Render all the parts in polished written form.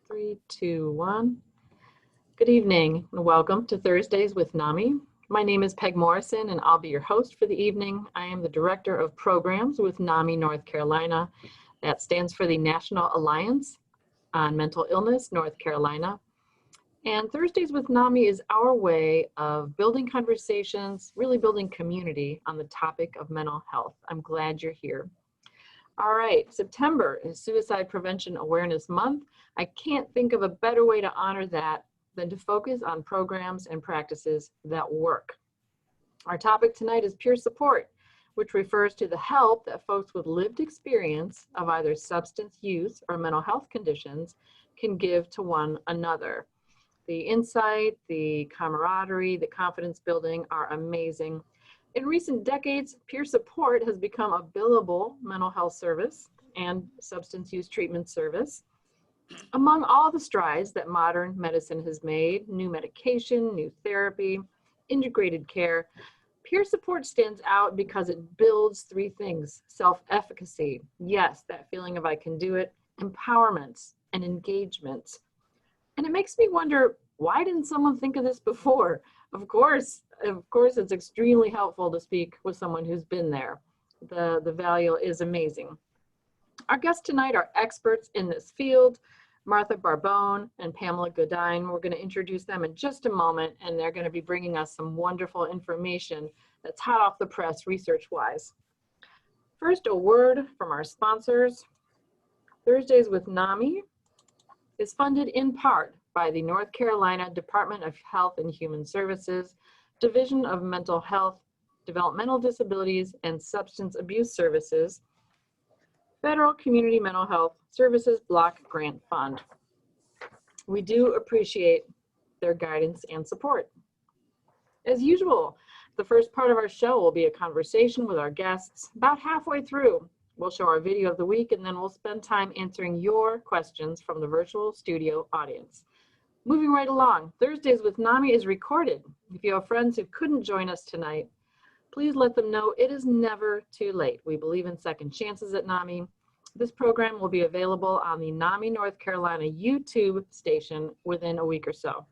3, 2, 1. Good evening and welcome to Thursdays with NAMI. My name is Peg Morrison and I'll be your host for the evening. I am the Director of Programs with NAMI North Carolina. That stands for the National Alliance on Mental Illness, North Carolina. And Thursdays with NAMI is our way of building conversations, really building community on the topic of mental health. I'm glad you're here. All right, September is Suicide Prevention Awareness Month. I can't think of a better way to honor that than to focus on programs and practices that work. Our topic tonight is peer support, which refers to the help that folks with lived experience of either substance use or mental health conditions can give to one another. The insight, the camaraderie, the confidence building are amazing. In recent decades, peer support has become a billable mental health service and substance use treatment service. Among all the strides that modern medicine has made, new medication, new therapy, integrated care, peer support stands out because it builds three things: self-efficacy, yes, that feeling of I can do it, empowerment, and engagement. And it makes me wonder, why didn't someone think of this before? Of course, it's extremely helpful to speak with someone who's been there. The value is amazing. Our guests tonight are experts in this field, Martha Barbone and Pamela Goodine. We're going to introduce them in just a moment, and they're going to be bringing us some wonderful information that's hot off the press research-wise. First, a word from our sponsors. Thursdays with NAMI is funded in part by the North Carolina Department of Health and Human Services, Division of Mental Health, Developmental Disabilities, and Substance Abuse Services, Federal Community Mental Health Services Block Grant Fund. We do appreciate their guidance and support. As usual, the first part of our show will be a conversation with our guests. About halfway through, we'll show our video of the week, and then we'll spend time answering your questions from the virtual studio audience. Moving right along, Thursdays with NAMI is recorded. If you have friends who couldn't join us tonight, please let them know it is never too late. We believe in second chances at NAMI. This program will be available on the NAMI North Carolina YouTube station within a week or so.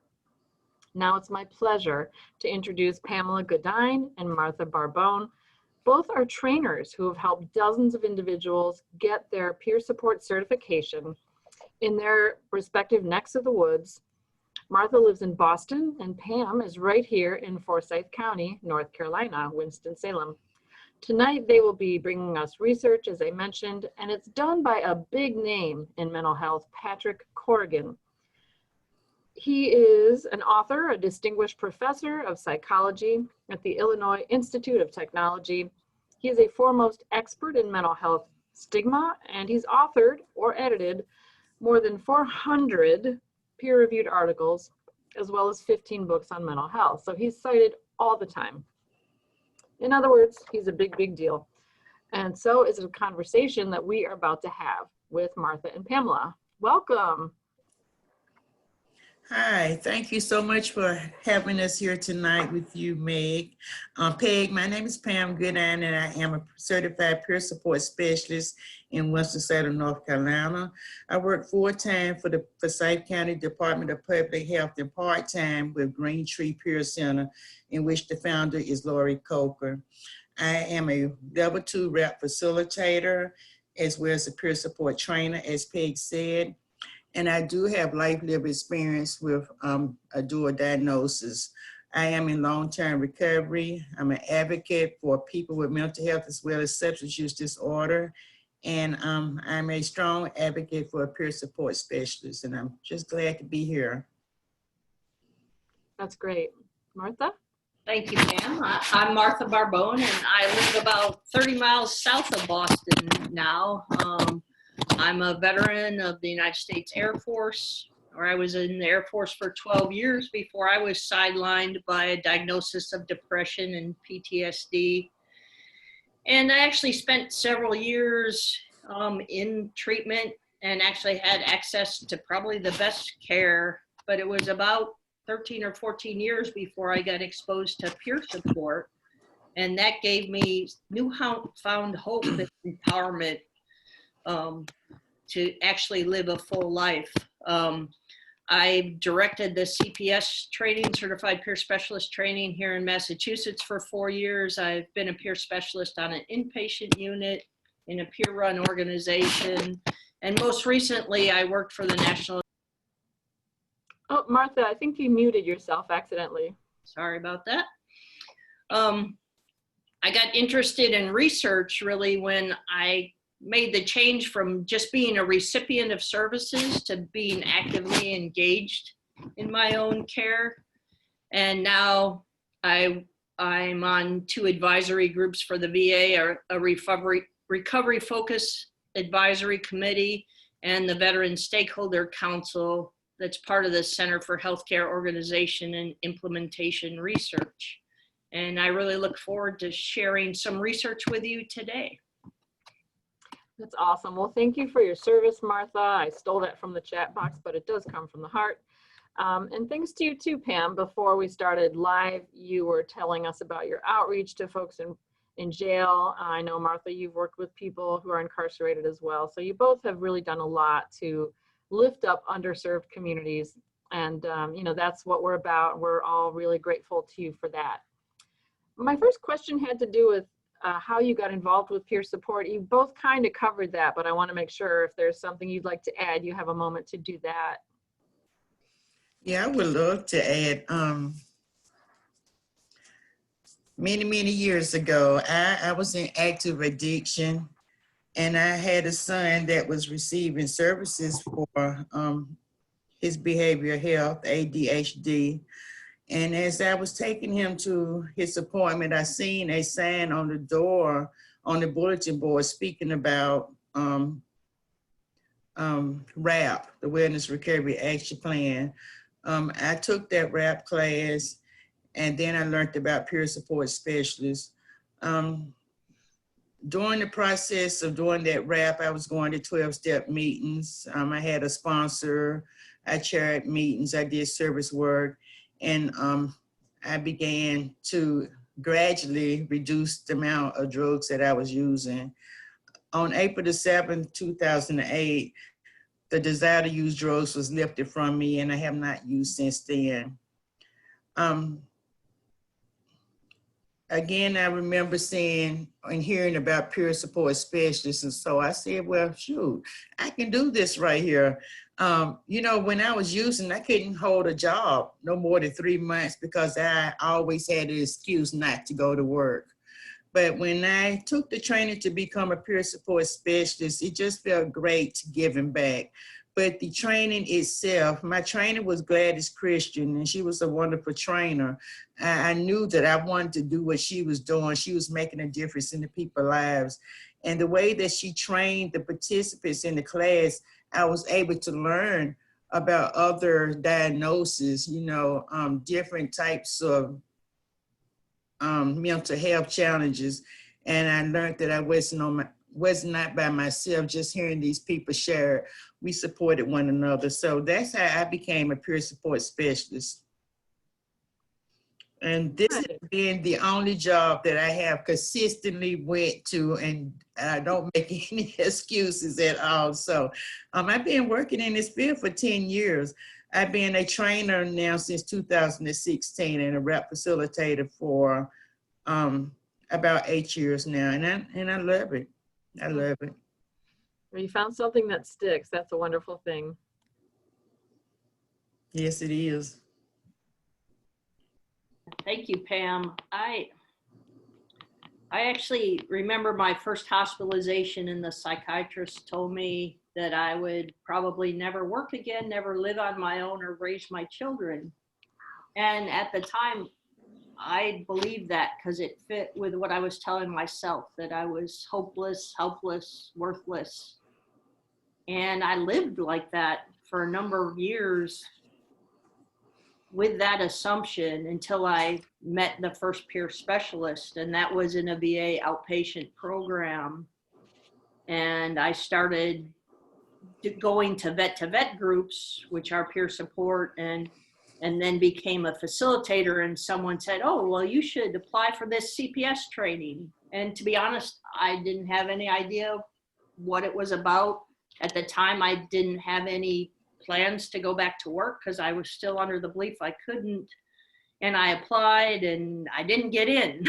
Now it's my pleasure to introduce Pamela Goodine and Martha Barbone. Both are trainers who have helped dozens of individuals get their peer support certification in their respective necks of the woods. Martha lives in Boston, and Pam is right here in Forsyth County, North Carolina, Winston-Salem. Tonight, they will be bringing us research, as I mentioned, and it's done by a big name in mental health, Patrick Corrigan. He is an author, a distinguished professor of psychology at the Illinois Institute of Technology. He is a foremost expert in mental health stigma, and he's authored or edited more than 400 peer-reviewed articles, as well as 15 books on mental health. So he's cited all the time. In other words, he's a big, big deal. And so is a conversation that we are about to have with Martha and Pamela. Welcome. Hi, thank you so much for having us here tonight with you, Meg. Peg, my name is Pam Goodine, and I am a certified peer support specialist in Winston-Salem, North Carolina. I work full-time for the Forsyth County Department of Public Health and part-time with Green Tree Peer Center, in which the founder is Lori Coker. I am a level 2 rep facilitator, as well as a peer support trainer, as Peg said. And I do have life-lived experience with a dual diagnosis. I am in long-term recovery. I'm an advocate for people with mental health as well as substance use disorder. And I'm a strong advocate for a peer support specialist. And I'm just glad to be here. That's great. Martha? Thank you, Pam. I'm Martha Barbone, and I live about 30 miles south of Boston now. I'm a veteran of the United States Air Force, where I was in the Air Force for 12 years before I was sidelined by a diagnosis of depression and PTSD. And I actually spent several years in treatment and actually had access to probably the best care, but it was about 13 or 14 years before I got exposed to peer support. And that gave me newfound hope and empowerment to actually live a full life. I directed the CPS training, Certified Peer Specialist training here in Massachusetts for 4 years. I've been a peer specialist on an inpatient unit in a peer-run organization. And most recently, I worked for the National. Oh, Martha, I think you muted yourself accidentally. Sorry about that. I got interested in research really when I made the change from just being a recipient of services to being actively engaged in my own care. And now I'm on 2 advisory groups for the VA, a recovery focus advisory committee and the Veteran Stakeholder Council that's part of the Center for Healthcare Organization and Implementation Research. And I really look forward to sharing some research with you today. That's awesome. Well, thank you for your service, Martha. I stole that from the chat box, but it does come from the heart. And thanks to you too, Pam. Before we started live, you were telling us about your outreach to folks in jail. I know, Martha, you've worked with people who are incarcerated as well. So you both have really done a lot to lift up underserved communities. And, you know, that's what we're about. We're all really grateful to you for that. My first question had to do with how you got involved with peer support. You both kind of covered that, but I want to make sure if there's something you'd like to add, you have a moment to do that. Yeah, I would love to add. Many years ago, I was in active addiction, and I had a son that was receiving services for his behavioral health, ADHD. And as I was taking him to his appointment, I seen a sign on the door, on the bulletin board, speaking about RAP, the Wellness Recovery Action Plan. I took that RAP class, and then I learned about peer support specialists. During the process of doing that RAP, I was going to 12-step meetings. I had a sponsor, I chaired meetings, I did service work. And I began to gradually reduce the amount of drugs that I was using. On April the 7th, 2008, the desire to use drugs was lifted from me, and I have not used since then. Again, I remember seeing and hearing about peer support specialists. And so I said, well, shoot, I can do this right here. You know, when I was using, I couldn't hold a job no more than 3 months because I always had an excuse not to go to work. But when I took the training to become a peer support specialist, it just felt great giving back. But the training itself, my trainer was Gladys Christian, and she was a wonderful trainer. I knew that I wanted to do what she was doing. She was making a difference in the people's lives. And the way that she trained the participants in the class, I was able to learn about other diagnoses, you know, different types of mental health challenges. And I learned that I was not by myself. Just hearing these people share, we supported one another. So that's how I became a peer support specialist. And this has been the only job that I have consistently went to, and I don't make any excuses at all. So I've been working in this field for 10 years. I've been a trainer now since 2016 and a rep facilitator for about 8 years now. And I love it. I love it. Well, you found something that sticks. That's a wonderful thing. Yes, it is. Thank you, Pam. I actually remember my first hospitalization, and the psychiatrist told me that I would probably never work again, never live on my own or raise my children. And at the time, I believed that because it fit with what I was telling myself, that I was hopeless, helpless, worthless. And I lived like that for a number of years with that assumption until I met the first peer specialist, and that was in a VA outpatient program. And I started going to vet groups, which are peer support, and then became a facilitator. And someone said, oh, well, you should apply for this CPS training. And to be honest, I didn't have any idea what it was about. At the time, I didn't have any plans to go back to work because I was still under the belief I couldn't. And I applied and I didn't get in.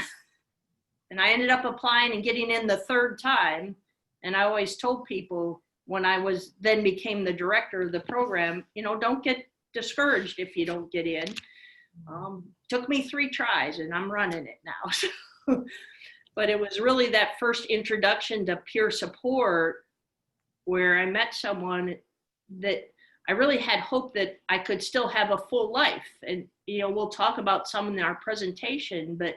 And I ended up applying and getting in the third time. And I always told people when I was then became the director of the program, you know, don't get discouraged if you don't get in. Took me 3 tries and I'm running it now. But it was really that first introduction to peer support where I met someone that I really had hope that I could still have a full life. And, you know, we'll talk about some in our presentation, but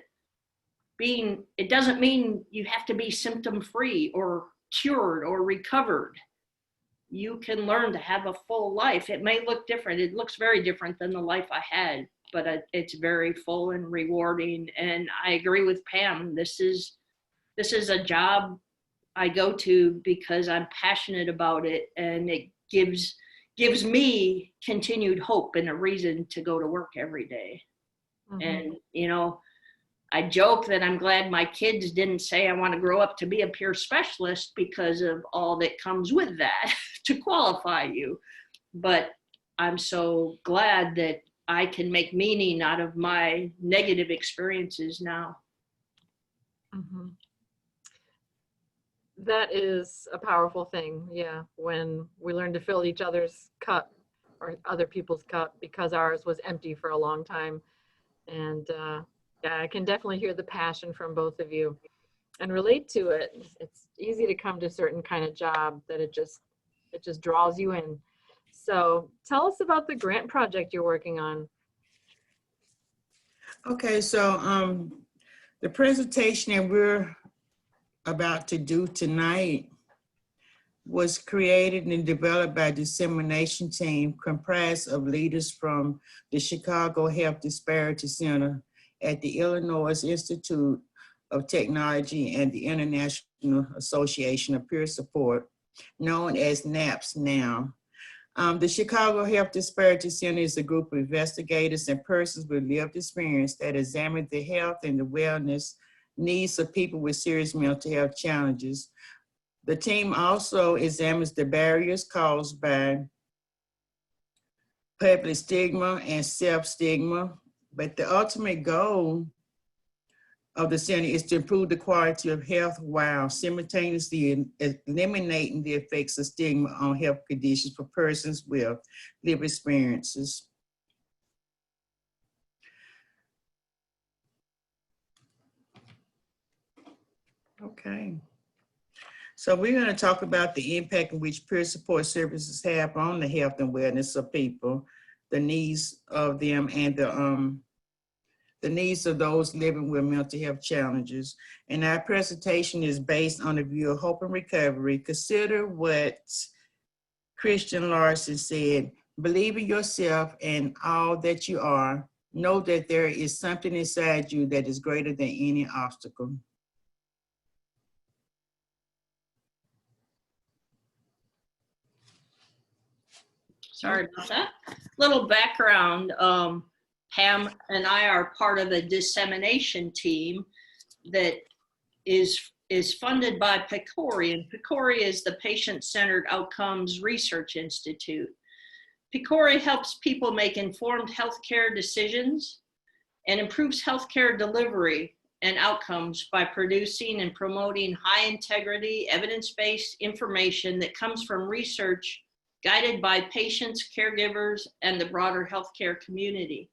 it doesn't mean you have to be symptom free or cured or recovered. You can learn to have a full life. It may look different. It looks very different than the life I had, but it's very full and rewarding. And I agree with Pam. This is a job I go to because I'm passionate about it, and it gives me continued hope and a reason to go to work every day. Mm-hmm. And, you know, I joke that I'm glad my kids didn't say I want to grow up to be a peer specialist because of all that comes with that to qualify you. But I'm so glad that I can make meaning out of my negative experiences now. Mm-hmm. That is a powerful thing, yeah, when we learn to fill each other's cup or other people's cup because ours was empty for a long time. And yeah, I can definitely hear the passion from both of you and relate to it. It's easy to come to a certain kind of job that it just draws you in. So tell us about the grant project you're working on. Okay, so the presentation that we're about to do tonight was created and developed by a dissemination team comprised of leaders from the Chicago Health Disparities Center at the Illinois Institute of Technology and the International Association of Peer Support, known as NAPS now. The Chicago Health Disparities Center is a group of investigators and persons with lived experience that examine the health and the wellness needs of people with serious mental health challenges. The team also examines the barriers caused by public stigma and self-stigma, but the ultimate goal of the center is to improve the quality of health while simultaneously eliminating the effects of stigma on health conditions for persons with lived experiences. Okay. So we're going to talk about the impact in which peer support services have on the health and wellness of people, the needs of them, and the needs of those living with mental health challenges. And our presentation is based on the view of hope and recovery. Consider what Christian Larson said: believe in yourself and all that you are. Know that there is something inside you that is greater than any obstacle. Sorry about that. Little background, Pam and I are part of a dissemination team that is funded by PCORI, and PCORI is the Patient-Centered Outcomes Research Institute. PCORI helps people make informed healthcare decisions and improves healthcare delivery and outcomes by producing and promoting high-integrity, evidence-based information that comes from research guided by patients, caregivers, and the broader healthcare community.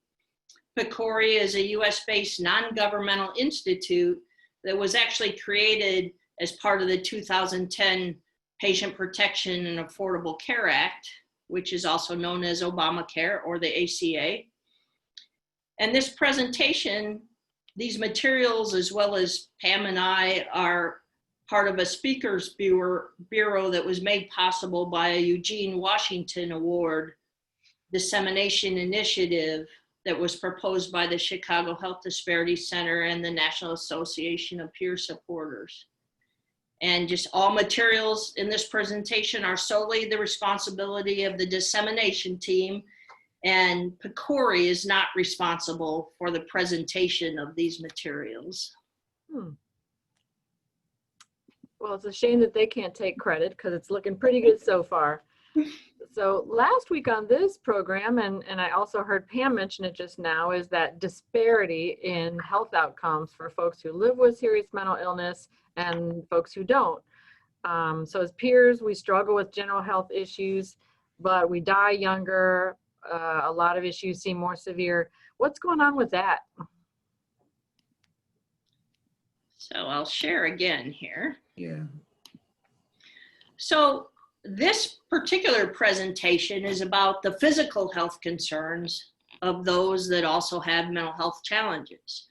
PCORI is a US-based non-governmental institute that was actually created as part of the 2010 Patient Protection and Affordable Care Act, which is also known as Obamacare or the ACA. And this presentation, these materials, as well as Pam and I, are part of a speakers bureau that was made possible by a Eugene Washington Award dissemination initiative that was proposed by the Chicago Health Disparities Center and the National Association of Peer Supporters. And just all materials in this presentation are solely the responsibility of the dissemination team, and PCORI is not responsible for the presentation of these materials. Well, it's a shame that they can't take credit because it's looking pretty good so far. So last week on this program, and I also heard Pam mention it just now, is that disparity in health outcomes for folks who live with serious mental illness and folks who don't. So as peers, we struggle with general health issues, but we die younger. A lot of issues seem more severe. What's going on with that? So I'll share again here. Yeah. So this particular presentation is about the physical health concerns of those that also have mental health challenges.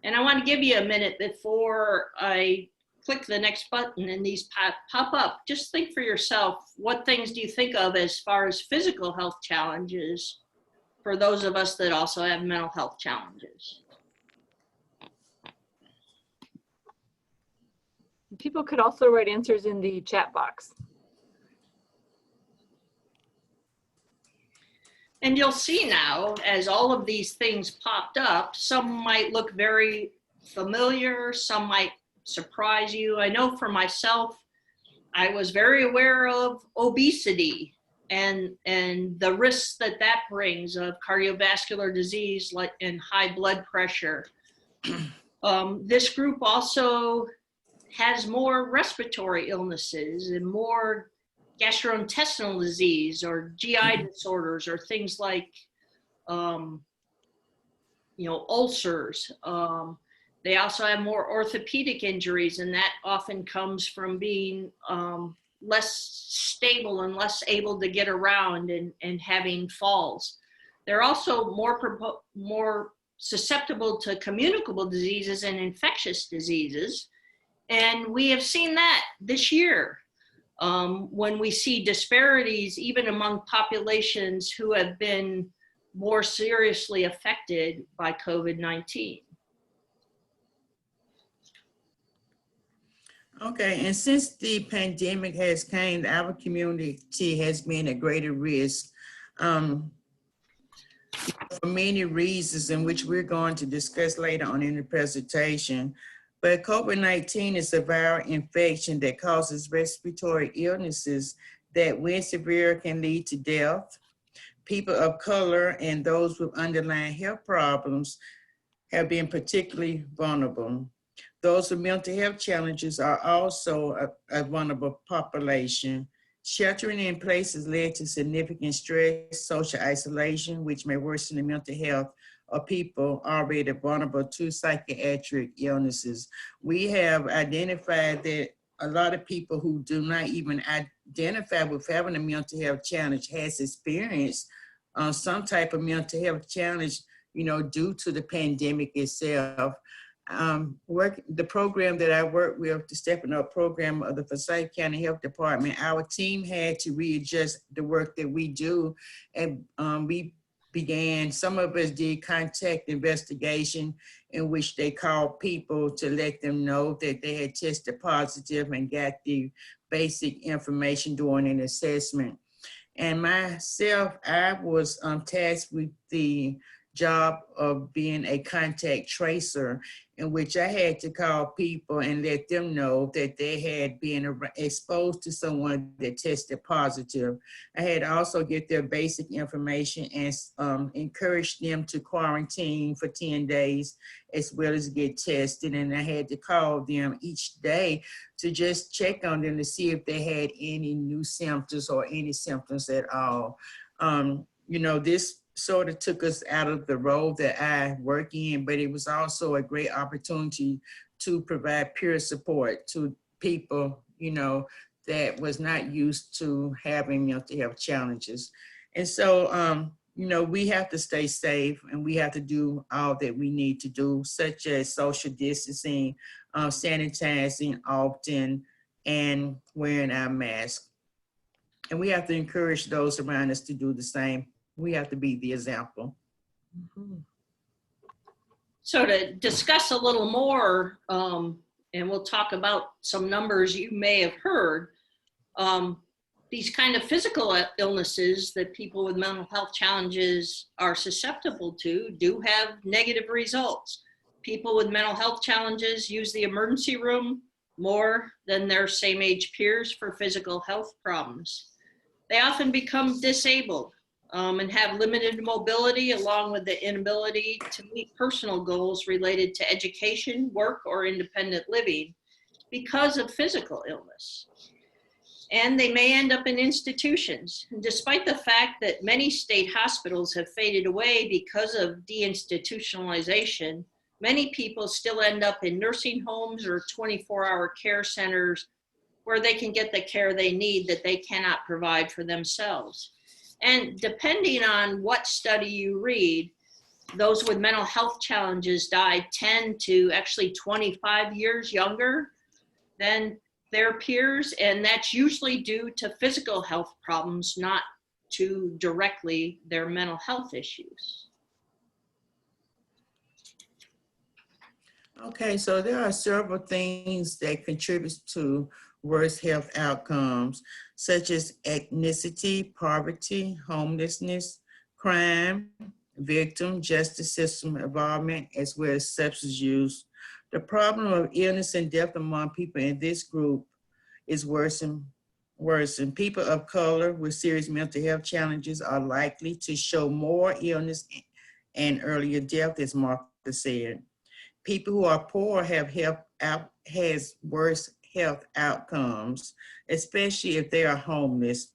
And I want to give you a minute before I click the next button and these pop up. Just think for yourself, what things do you think of as far as physical health challenges for those of us that also have mental health challenges? People could also write answers in the chat box. And you'll see now, as all of these things popped up, some might look very familiar, some might surprise you. I know for myself, I was very aware of obesity and the risks that that brings of cardiovascular disease like and high blood pressure. This group also has more respiratory illnesses and more gastrointestinal disease or GI disorders or things like, ulcers. They also have more orthopedic injuries, and that often comes from being less stable and less able to get around and having falls. They're also more susceptible to communicable diseases and infectious diseases. And we have seen that this year when we see disparities even among populations who have been more seriously affected by COVID-19. Okay, and since the pandemic has came, our community has been at greater risk for many reasons, in which we're going to discuss later on in the presentation. But COVID-19 is a viral infection that causes respiratory illnesses that, when severe, can lead to death. People of color and those with underlying health problems have been particularly vulnerable. Those with mental health challenges are also a vulnerable population. Sheltering in place has led to significant stress, social isolation, which may worsen the mental health of people already vulnerable to psychiatric illnesses. We have identified that a lot of people who do not even identify with having a mental health challenge has experienced some type of mental health challenge, due to the pandemic itself. The program that I work with, the Stepping Up program of the Forsyth County Health Department, our team had to readjust the work that we do, and we began, some of us did contact investigation, in which they called people to let them know that they had tested positive and got the basic information during an assessment. And myself, I was tasked with the job of being a contact tracer, in which I had to call people and let them know that they had been exposed to someone that tested positive. I had to also get their basic information and encourage them to quarantine for 10 days, as well as get tested. And I had to call them each day to just check on them to see if they had any new symptoms or any symptoms at all. This sort of took us out of the role that I work in, but it was also a great opportunity to provide peer support to people, that was not used to having mental health challenges. And so, we have to stay safe, and we have to do all that we need to do, such as social distancing, sanitizing often, and wearing our mask. And we have to encourage those around us to do the same. We have to be the example. Mm-hmm. So to discuss a little more, and we'll talk about some numbers you may have heard, these kind of physical illnesses that people with mental health challenges are susceptible to do have negative results. People with mental health challenges use the emergency room more than their same age peers for physical health problems. They often become disabled and have limited mobility, along with the inability to meet personal goals related to education, work, or independent living because of physical illness. And they may end up in institutions. And despite the fact that many state hospitals have faded away because of deinstitutionalization, many people still end up in nursing homes or 24-hour care centers where they can get the care they need that they cannot provide for themselves. And depending on what study you read, those with mental health challenges die 10 to actually 25 years younger than their peers, and that's usually due to physical health problems, not to directly their mental health issues. Okay, so there are several things that contribute to worse health outcomes, such as ethnicity, poverty, homelessness, crime, victim, justice system involvement, as well as substance use. The problem of illness and death among people in this group is worse and worse. And people of color with serious mental health challenges are likely to show more illness and earlier death, as Martha said. People who are poor has worse health outcomes, especially if they are homeless.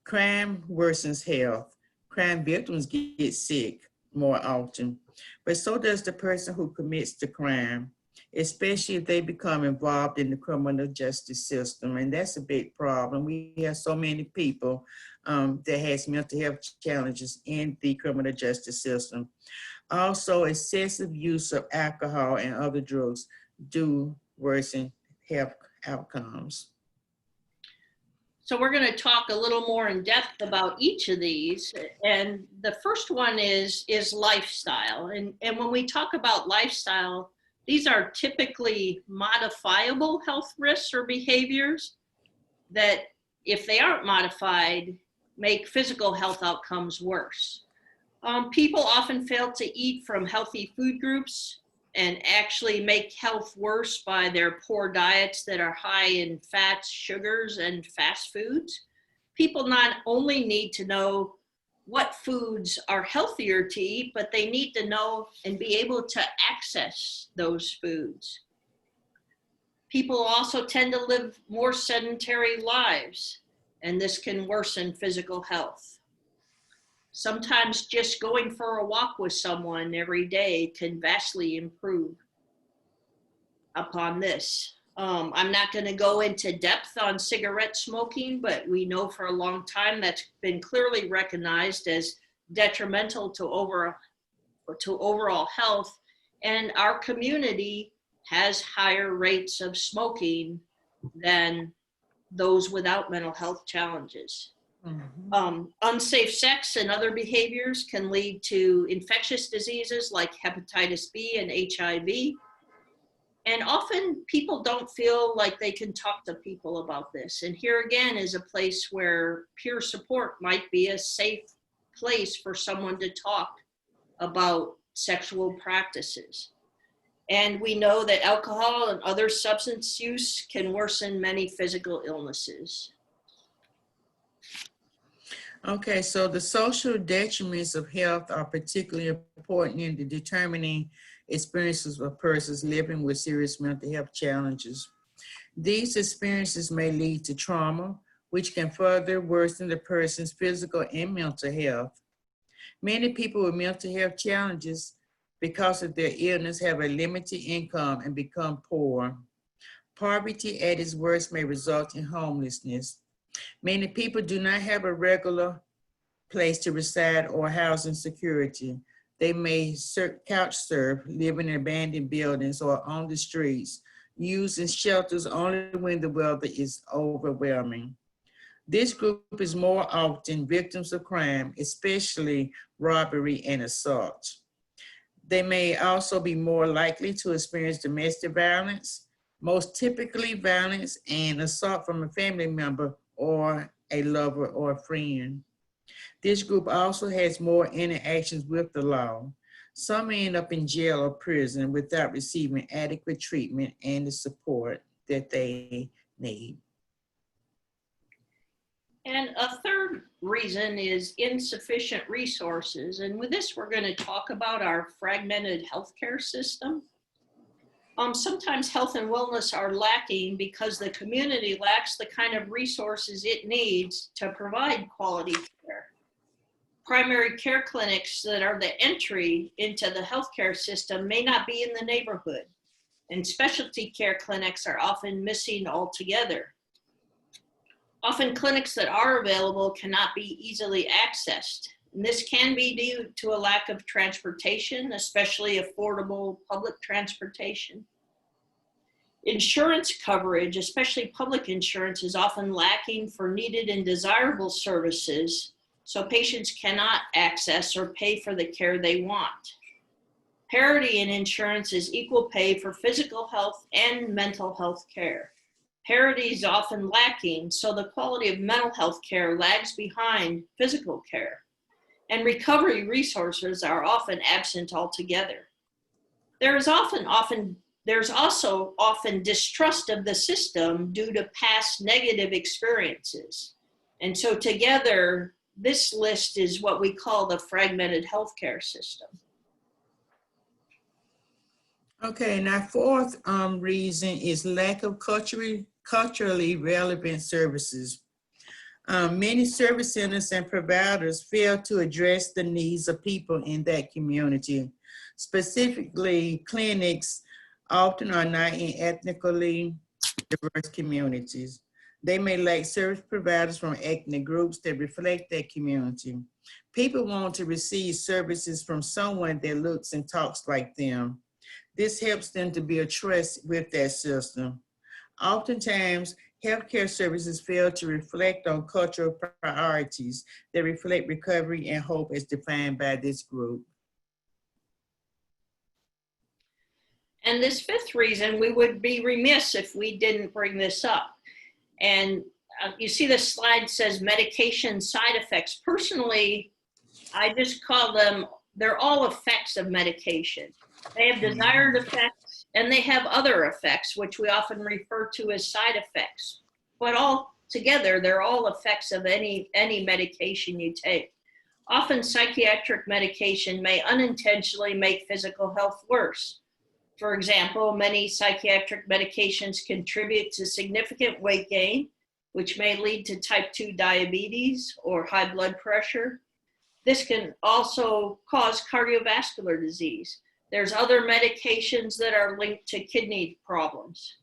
Crime worsens health. Crime victims get sick more often, but so does the person who commits the crime, especially if they become involved in the criminal justice system. And that's a big problem. We have so many people that has mental health challenges in the criminal justice system. Also, excessive use of alcohol and other drugs do worsen health outcomes. So we're going to talk a little more in depth about each of these. And the first one is lifestyle. And when we talk about lifestyle, these are typically modifiable health risks or behaviors that, if they aren't modified, make physical health outcomes worse. People often fail to eat from healthy food groups and actually make health worse by their poor diets that are high in fats, sugars, and fast foods. People not only need to know what foods are healthier to eat, but they need to know and be able to access those foods. People also tend to live more sedentary lives, and this can worsen physical health. Sometimes just going for a walk with someone every day can vastly improve upon this. I'm not going to go into depth on cigarette smoking, but we know for a long time that's been clearly recognized as detrimental to overall health, and our community has higher rates of smoking than those without mental health challenges. Mm-hmm. Unsafe sex and other behaviors can lead to infectious diseases like hepatitis B and HIV. And often people don't feel like they can talk to people about this. And here again is a place where peer support might be a safe place for someone to talk about sexual practices. And we know that alcohol and other substance use can worsen many physical illnesses. Okay, so the social detriments of health are particularly important in determining experiences of persons living with serious mental health challenges. These experiences may lead to trauma, which can further worsen the person's physical and mental health. Many people with mental health challenges, because of their illness, have a limited income and become poor. Poverty at its worst may result in homelessness. Many people do not have a regular place to reside or housing security. They may couch surf, live in abandoned buildings or on the streets, using shelters only when the weather is overwhelming. This group is more often victims of crime, especially robbery and assault. They may also be more likely to experience domestic violence, most typically violence and assault from a family member or a lover or a friend. This group also has more interactions with the law. Some end up in jail or prison without receiving adequate treatment and the support that they need. And a third reason is insufficient resources. And with this, we're going to talk about our fragmented healthcare system. Sometimes health and wellness are lacking because the community lacks the kind of resources it needs to provide quality care. Primary care clinics that are the entry into the healthcare system may not be in the neighborhood, and specialty care clinics are often missing altogether. Often clinics that are available cannot be easily accessed. And this can be due to a lack of transportation, especially affordable public transportation. Insurance coverage, especially public insurance, is often lacking for needed and desirable services, so patients cannot access or pay for the care they want. Parity in insurance is equal pay for physical health and mental health care. Parity is often lacking, so the quality of mental health care lags behind physical care, and recovery resources are often absent altogether. There's also often distrust of the system due to past negative experiences. And so together, this list is what we call the fragmented healthcare system. Okay, and our fourth reason is lack of culturally relevant services. Many service centers and providers fail to address the needs of people in that community. Specifically, clinics often are not in ethnically diverse communities. They may lack service providers from ethnic groups that reflect that community. People want to receive services from someone that looks and talks like them. This helps them to build trust with that system. Oftentimes, healthcare services fail to reflect on cultural priorities that reflect recovery and hope as defined by this group. And this fifth reason, we would be remiss if we didn't bring this up. And you see the slide says medication side effects. Personally, I just call them, they're all effects of medication. They have desired effects and they have other effects, which we often refer to as side effects. But all together, they're all effects of any medication you take. Often psychiatric medication may unintentionally make physical health worse. For example, many psychiatric medications contribute to significant weight gain, which may lead to type 2 diabetes or high blood pressure. This can also cause cardiovascular disease. There's other medications that are linked to kidney problems.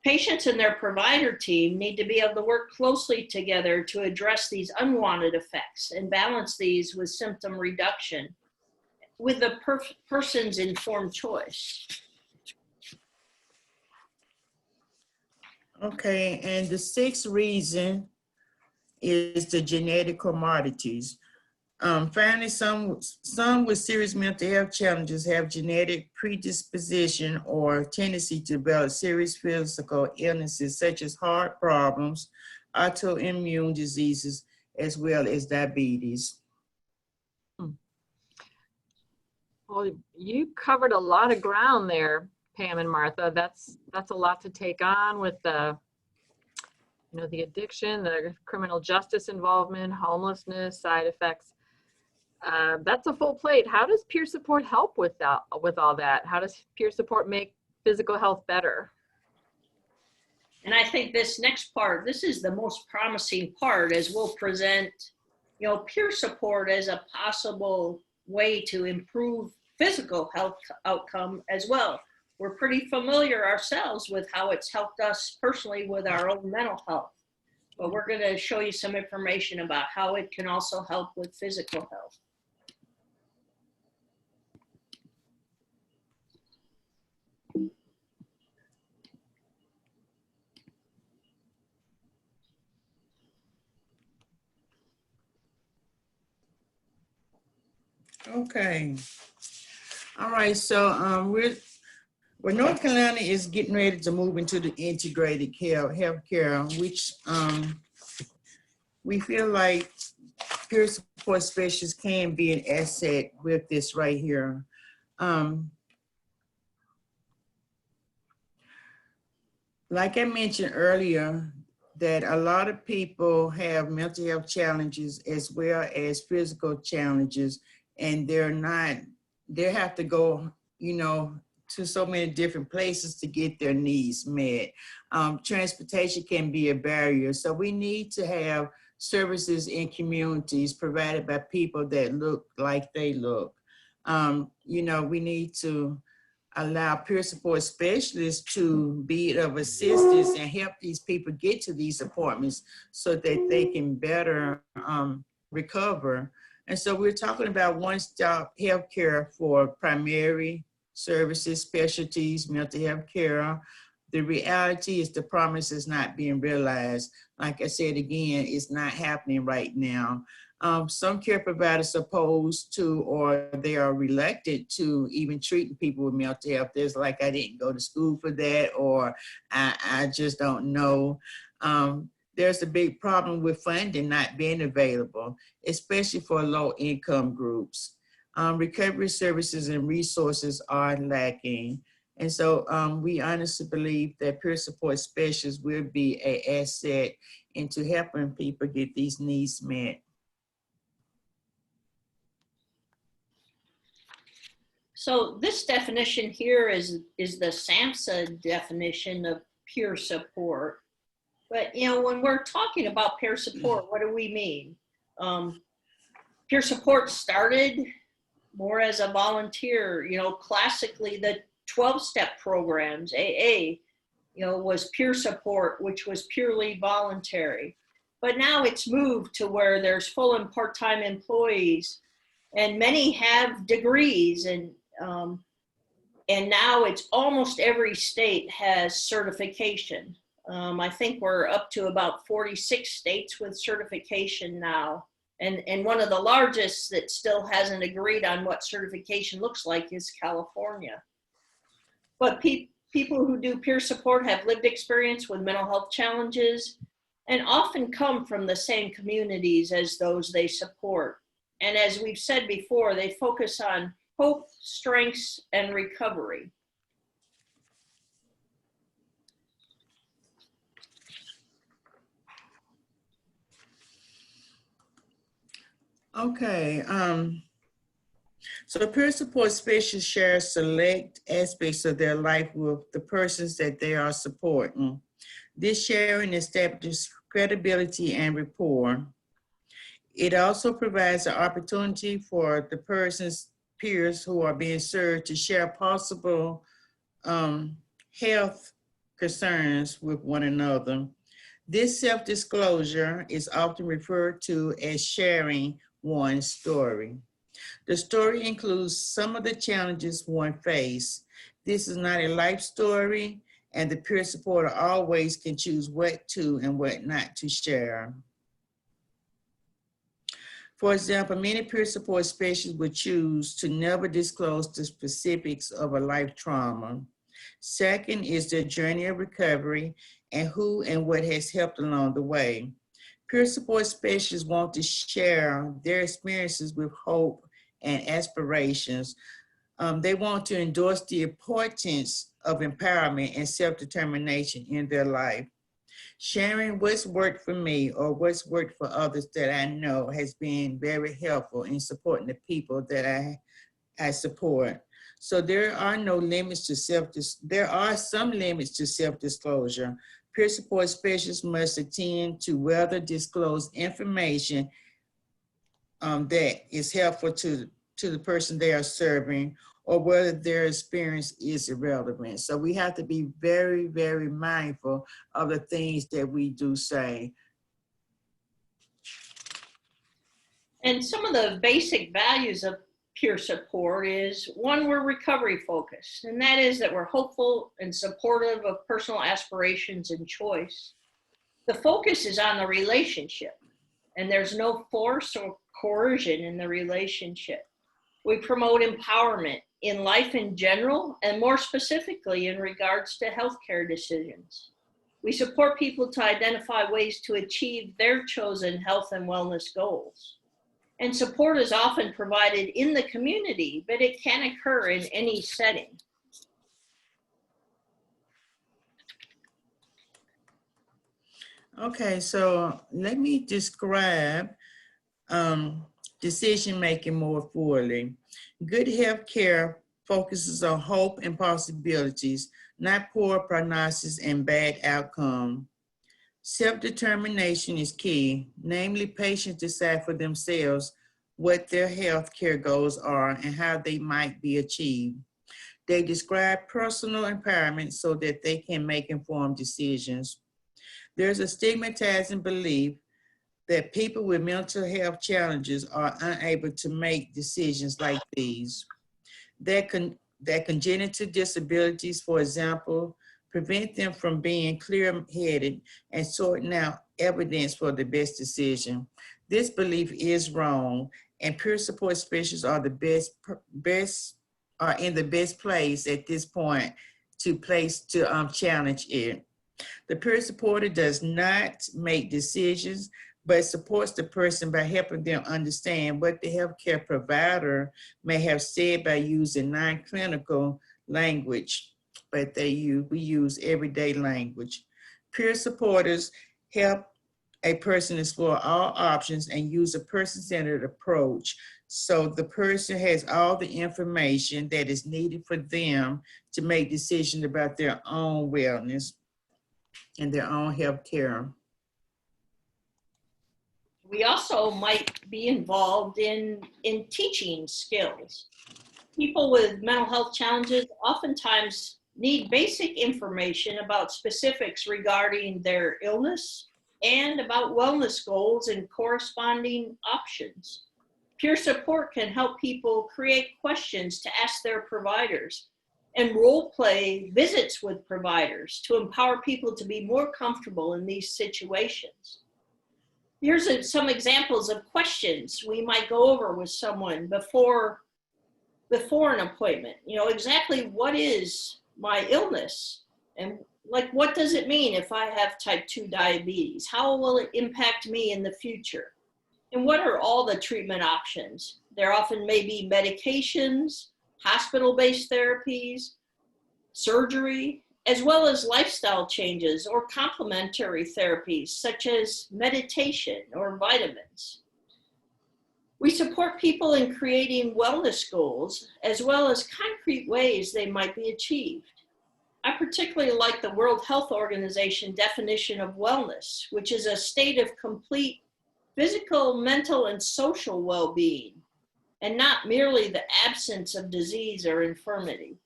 Patients and their provider team need to be able to work closely together to address these unwanted effects and balance these with symptom reduction with the person's informed choice. Okay, and the sixth reason is the genetic commodities. Finally, some with serious mental health challenges have genetic predisposition or tendency to develop serious physical illnesses such as heart problems, autoimmune diseases, as well as diabetes. Well, you covered a lot of ground there, Pam and Martha. That's a lot to take on with the, the addiction, the criminal justice involvement, homelessness, side effects. That's a full plate. How does peer support help with all that? How does peer support make physical health better? And I think this next part, this is the most promising part, as we'll present, peer support as a possible way to improve physical health outcome as well. We're pretty familiar ourselves with how it's helped us personally with our own mental health, but we're going to show you some information about how it can also help with physical health. Okay. All right, so North Carolina is getting ready to move into the integrated healthcare, which we feel like peer support specialists can be an asset with this right here. Like I mentioned earlier, that a lot of people have mental health challenges as well as physical challenges, and they have to go, to so many different places to get their needs met. Transportation can be a barrier. So we need to have services in communities provided by people that look like they look. We need to allow peer support specialists to be of assistance and help these people get to these appointments so that they can better recover. And so we're talking about one-stop healthcare for primary services, specialties, mental health care. The reality is the promise is not being realized. Like I said again, it's not happening right now. Some care providers are opposed to, or they are reluctant to even treating people with mental health. There's like, I didn't go to school for that, or I just don't know. There's a big problem with funding not being available, especially for low income groups. Recovery services and resources are lacking. And so we honestly believe that peer support specialists will be an asset into helping people get these needs met. So this definition here is the SAMHSA definition of peer support. But when we're talking about peer support, what do we mean? Peer support started more as a volunteer. Classically the 12-step programs, AA, was peer support, which was purely voluntary. But now it's moved to where there's full and part-time employees, and many have degrees, and now it's almost every state has certification. I think we're up to about 46 states with certification now. And one of the largest that still hasn't agreed on what certification looks like is California. But people who do peer support have lived experience with mental health challenges and often come from the same communities as those they support. And as we've said before, they focus on hope, strengths, and recovery. Okay, so peer support specialists share select aspects of their life with the persons that they are supporting. This sharing establishes credibility and rapport. It also provides an opportunity for the person's peers who are being served to share possible health concerns with one another. This self-disclosure is often referred to as sharing one's story. The story includes some of the challenges one faces. This is not a life story, and the peer supporter always can choose what to and what not to share. For example, many peer support specialists would choose to never disclose the specifics of a life trauma. Second is their journey of recovery and who and what has helped along the way. Peer support specialists want to share their experiences with hope and aspirations. They want to endorse the importance of empowerment and self-determination in their life. Sharing what's worked for me or what's worked for others that I know has been very helpful in supporting the people that I support. So there are no limits to there are some limits to self-disclosure. Peer support specialists must attend to whether disclosed information that is helpful to the person they are serving, or whether their experience is irrelevant. So we have to be very, very mindful of the things that we do say. And some of the basic values of peer support is, one, we're recovery focused, and that is that we're hopeful and supportive of personal aspirations and choice. The focus is on the relationship, and there's no force or coercion in the relationship. We promote empowerment in life in general, and more specifically in regards to healthcare decisions. We support people to identify ways to achieve their chosen health and wellness goals. And support is often provided in the community, but it can occur in any setting. Okay, so let me describe decision-making more fully. Good health care focuses on hope and possibilities, not poor prognosis and bad outcome. Self-determination is key. Namely, patients decide for themselves what their health care goals are and how they might be achieved. They describe personal empowerment so that they can make informed decisions. There's a stigmatizing belief that people with mental health challenges are unable to make decisions like these. That congenital disabilities, for example, prevent them from being clear-headed and sorting out evidence for the best decision. This belief is wrong, and peer support specialists are in the best place at this point to challenge it. The peer supporter does not make decisions, but supports the person by helping them understand what the healthcare provider may have said by using non-clinical language, but we use everyday language. Peer supporters help a person explore all options and use a person-centered approach so the person has all the information that is needed for them to make decisions about their own wellness and their own health care. We also might be involved in teaching skills. People with mental health challenges oftentimes need basic information about specifics regarding their illness and about wellness goals and corresponding options. Peer support can help people create questions to ask their providers and role play visits with providers to empower people to be more comfortable in these situations. Here's some examples of questions we might go over with someone before an appointment. You know, exactly what is my illness? And like, what does it mean if I have type 2 diabetes? How will it impact me in the future? And what are all the treatment options? There often may be medications, hospital-based therapies, surgery, as well as lifestyle changes or complementary therapies such as meditation or vitamins. We support people in creating wellness goals as well as concrete ways they might be achieved. I particularly like the World Health Organization definition of wellness, which is a state of complete physical, mental, and social well-being, and not merely the absence of disease or infirmity.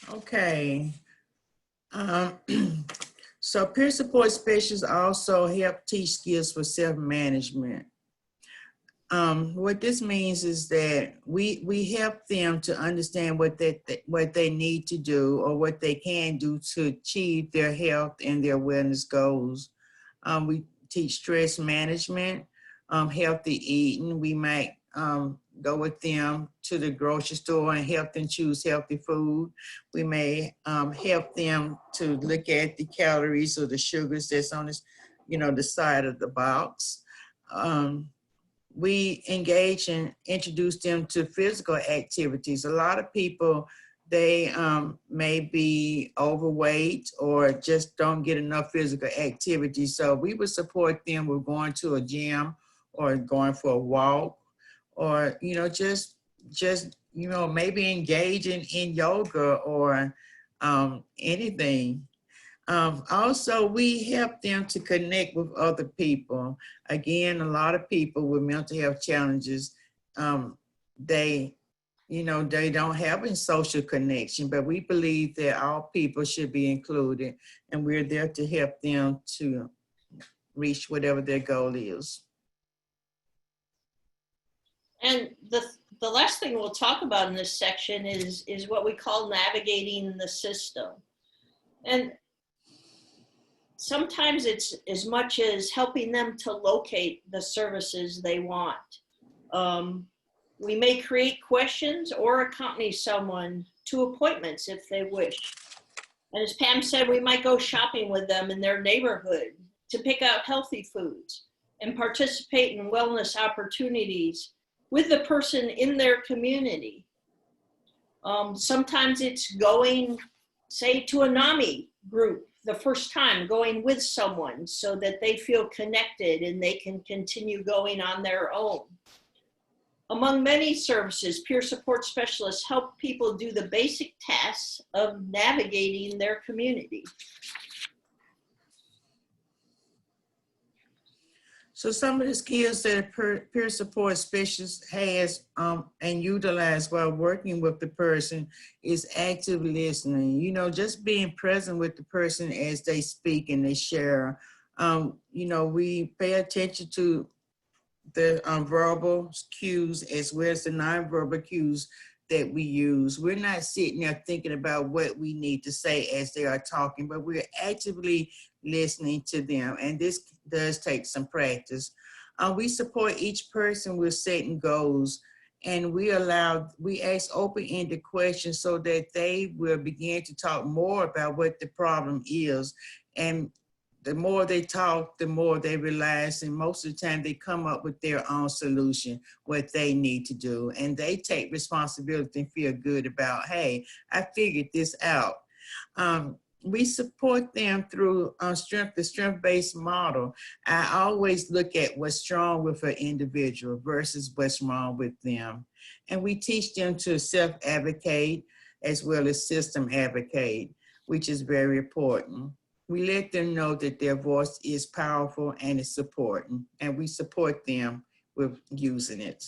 Okay. So peer support specialists also help teach skills for self-management. What this means is that we help them to understand what they need to do or what they can do to achieve their health and their wellness goals. We teach stress management, healthy eating. We might go with them to the grocery store and help them choose healthy food. We may help them to look at the calories or the sugars that's on this, the side of the box. We engage and introduce them to physical activities. A lot of people, they may be overweight or just don't get enough physical activity. So we would support them with going to a gym or going for a walk or, just maybe engaging in yoga or anything. Also, we help them to connect with other people. Again, a lot of people with mental health challenges, they don't have a social connection, but we believe that all people should be included, and we're there to help them to reach whatever their goal is. And the last thing we'll talk about in this section is what we call navigating the system. And sometimes it's as much as helping them to locate the services they want. We may create questions or accompany someone to appointments if they wish. And as Pam said, we might go shopping with them in their neighborhood to pick out healthy foods and participate in wellness opportunities with the person in their community. Sometimes it's going, say, to a NAMI group the first time, going with someone so that they feel connected and they can continue going on their own. Among many services, peer support specialists help people do the basic tasks of navigating their community. So some of the skills that a peer support specialist has and utilize while working with the person is active listening. You know, just being present with the person as they speak and they share. You know, we pay attention to the verbal cues as well as the nonverbal cues that we use. We're not sitting there thinking about what we need to say as they are talking, but we're actively listening to them. And this does take some practice. We support each person with setting goals, and we ask open-ended questions so that they will begin to talk more about what the problem is. And the more they talk, the more they realize, and most of the time they come up with their own solution, what they need to do. And they take responsibility and feel good about, hey, I figured this out. We support them through the strength-based model. I always look at what's strong with an individual versus what's wrong with them. And we teach them to self-advocate as well as system advocate, which is very important. We let them know that their voice is powerful and is important, and we support them with using it.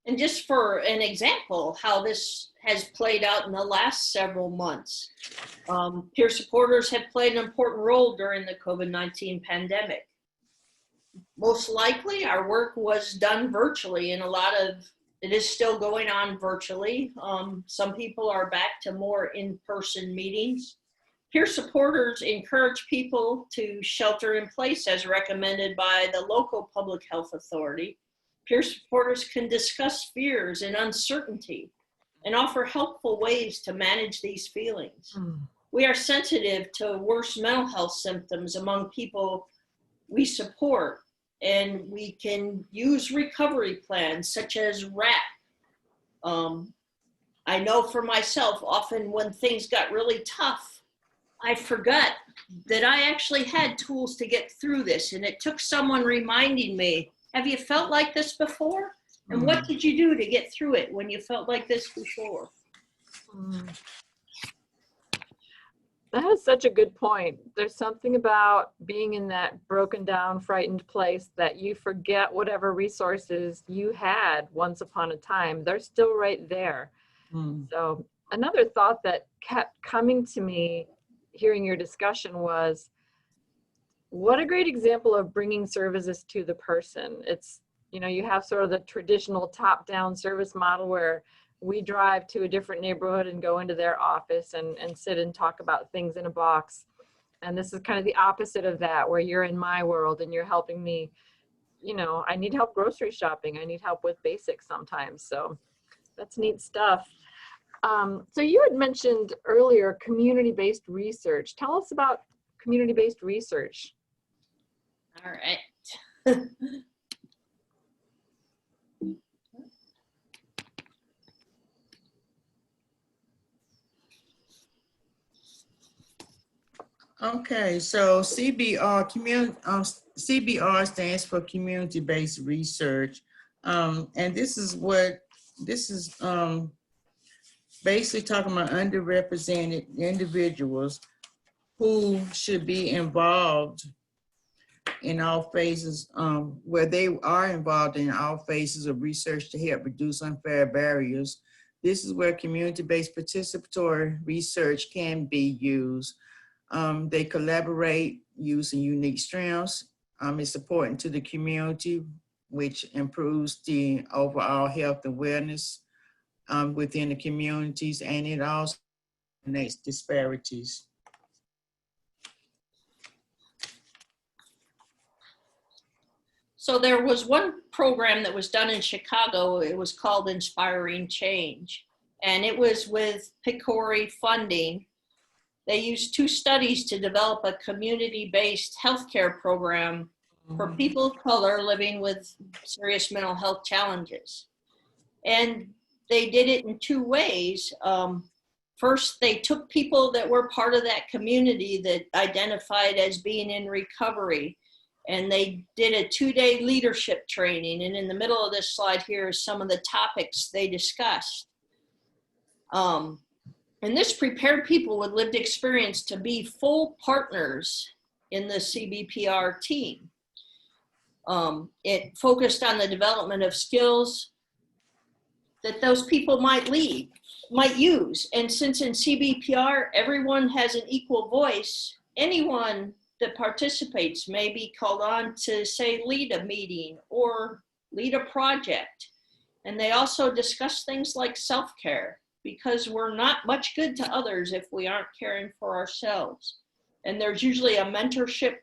And just for an example, how this has played out in the last several months, peer supporters have played an important role during the COVID-19 pandemic. Most likely our work was done virtually, and it is still going on virtually. Some people are back to more in-person meetings. Peer supporters encourage people to shelter in place as recommended by the local public health authority. Peer supporters can discuss fears and uncertainty and offer helpful ways to manage these feelings. We are sensitive to worse mental health symptoms among people we support, and we can use recovery plans such as RAP. I know for myself, often when things got really tough, I forgot that I actually had tools to get through this, and it took someone reminding me, have you felt like this before? And what did you do to get through it when you felt like this before? That is such a good point. There's something about being in that broken down, frightened place that you forget whatever resources you had once upon a time. They're still right there. So another thought that kept coming to me hearing your discussion was, what a great example of bringing services to the person. It's, you know, you have sort of the traditional top-down service model where we drive to a different neighborhood and go into their office and sit and talk about things in a box. And this is kind of the opposite of that, where you're in my world and you're helping me. You know, I need help grocery shopping. I need help with basics sometimes. So that's neat stuff. So you had mentioned earlier community-based research. Tell us about community-based research. All right. Okay, so CBR, CBR stands for community-based research. And this is basically talking about underrepresented individuals who should be involved in all phases, where they are involved in all phases of research to help reduce unfair barriers. This is where community-based participatory research can be used. They collaborate using unique strengths. It's important to the community, which improves the overall health and wellness within the communities, and it also eliminates disparities. So there was one program that was done in Chicago. It was called Inspiring Change, and it was with PCORI funding. They used 2 studies to develop a community-based healthcare program for people of color living with serious mental health challenges. And they did it in two ways. First, they took people that were part of that community that identified as being in recovery, and they did a 2-day leadership training. And in the middle of this slide here is some of the topics they discussed. And this prepared people with lived experience to be full partners in the CBPR team. It focused on the development of skills that those people might use. And since in CBPR, everyone has an equal voice, anyone that participates may be called on to, say, lead a meeting or lead a project. And they also discuss things like self-care, because we're not much good to others if we aren't caring for ourselves. And there's usually a mentorship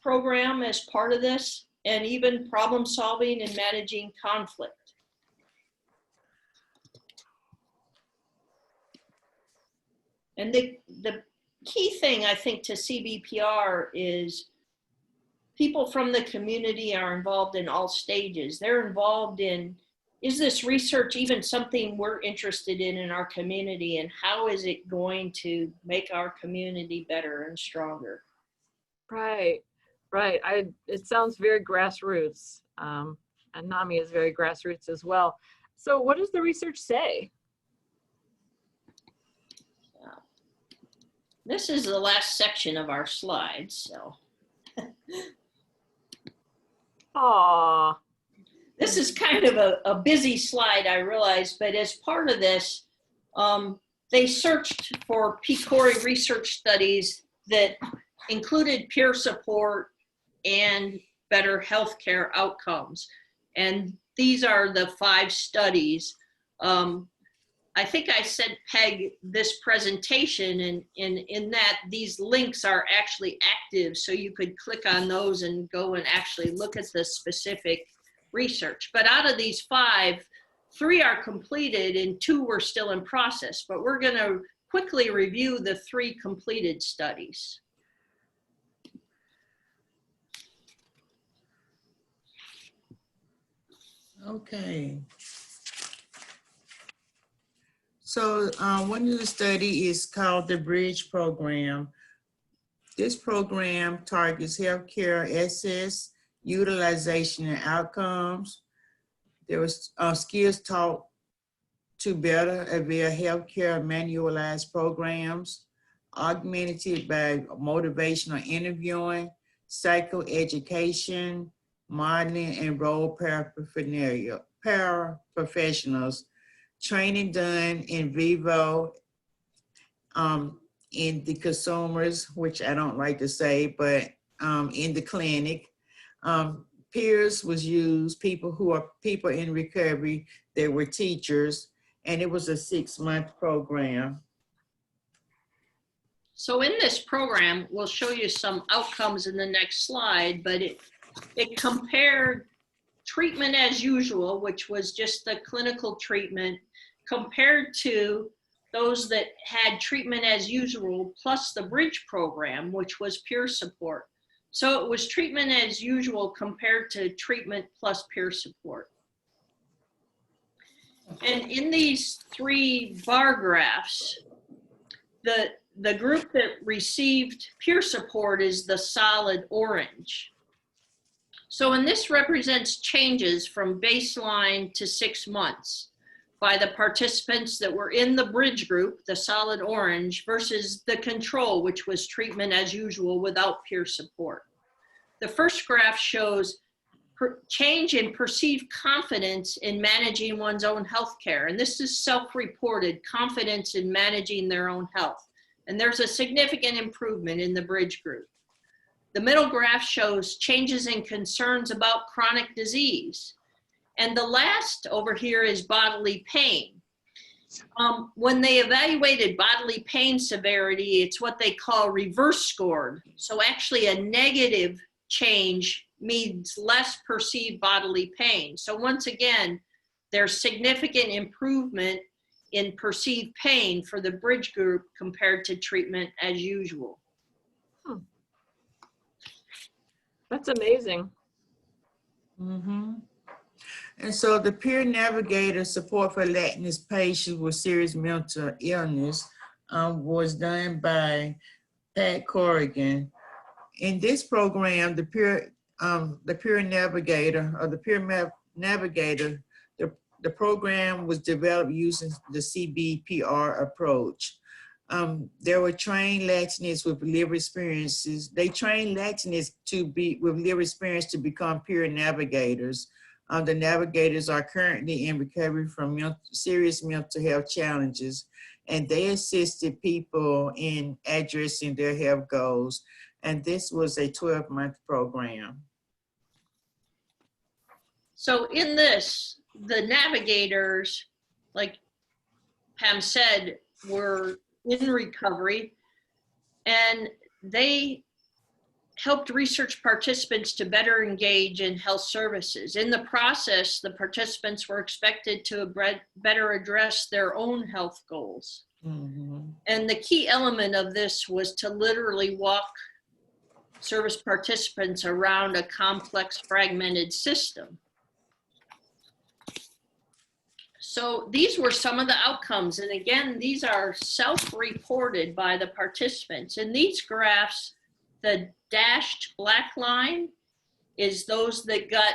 program as part of this, and even problem solving and managing conflict. And the key thing, I think, to CBPR is people from the community are involved in all stages. They're involved in, is this research even something we're interested in our community, and how is it going to make our community better and stronger? Right, right. It sounds very grassroots, and NAMI is very grassroots as well. So what does the research say? This is the last section of our slides, so. Aww. This is kind of a busy slide, I realize, but as part of this, they searched for PCORI research studies that included peer support and better healthcare outcomes. And these are the 5 studies. I think I sent Peg this presentation, and in that these links are actually active, so you could click on those and go and actually look at the specific research. But out of these 5, 3 are completed and 2 were still in process. But we're going to quickly review the 3 completed studies. Okay. So one of the study is called the Bridge Program. This program targets healthcare access, utilization, and outcomes. There was skills taught to better avail healthcare manualized programs, augmented by motivational interviewing, psychoeducation, modeling, and role paraprofessionals, training done in vivo in the consumers, which I don't like to say, but in the clinic. Peers was used, people in recovery, they were teachers, and it was a 6-month program. So in this program, we'll show you some outcomes in the next slide, but it compared treatment as usual, which was just the clinical treatment, compared to those that had treatment as usual plus the Bridge program, which was peer support. So it was treatment as usual compared to treatment plus peer support. And in these 3 bar graphs, the group that received peer support is the solid orange. So, and this represents changes from baseline to 6 months by the participants that were in the Bridge group, the solid orange, versus the control, which was treatment as usual without peer support. The first graph shows change in perceived confidence in managing one's own health care. And this is self-reported confidence in managing their own health. And there's a significant improvement in the Bridge group. The middle graph shows changes in concerns about chronic disease. And the last over here is bodily pain. When they evaluated bodily pain severity, it's what they call reverse scored. So actually a negative change means less perceived bodily pain. So once again, there's significant improvement in perceived pain for the Bridge group compared to treatment as usual. That's amazing. Mm-hmm. And so the peer navigator support for Latinx patients with serious mental illness was done by Corrigan. In this program, the peer navigator or the peer navigator, the program was developed using the CBPR approach. There were trained Latinx with lived experiences. They trained Latinx with lived experience to become peer navigators. The navigators are currently in recovery from serious mental health challenges, and they assisted people in addressing their health goals. And this was a 12-month program. So in this, the navigators, like Pam said, were in recovery, and they helped research participants to better engage in health services. In the process, the participants were expected to better address their own health goals. Mm-hmm. And the key element of this was to literally walk service participants around a complex, fragmented system. So these were some of the outcomes. And again, these are self-reported by the participants. In these graphs, the dashed black line is those that got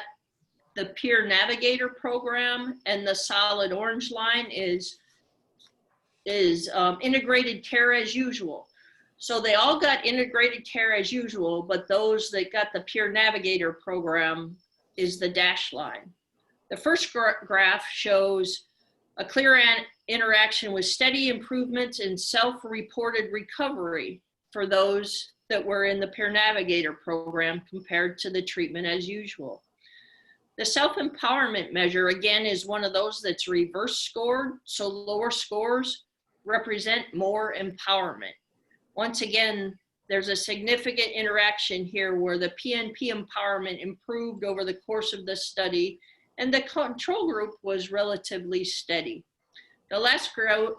the peer navigator program, and the solid orange line is integrated care as usual. So they all got integrated care as usual, but those that got the peer navigator program is the dashed line. The first graph shows a clear interaction with steady improvements in self-reported recovery for those that were in the peer navigator program compared to the treatment as usual. The self-empowerment measure, again, is one of those that's reverse scored, so lower scores represent more empowerment. Once again, there's a significant interaction here where the PNP empowerment improved over the course of the study, and the control group was relatively steady. The last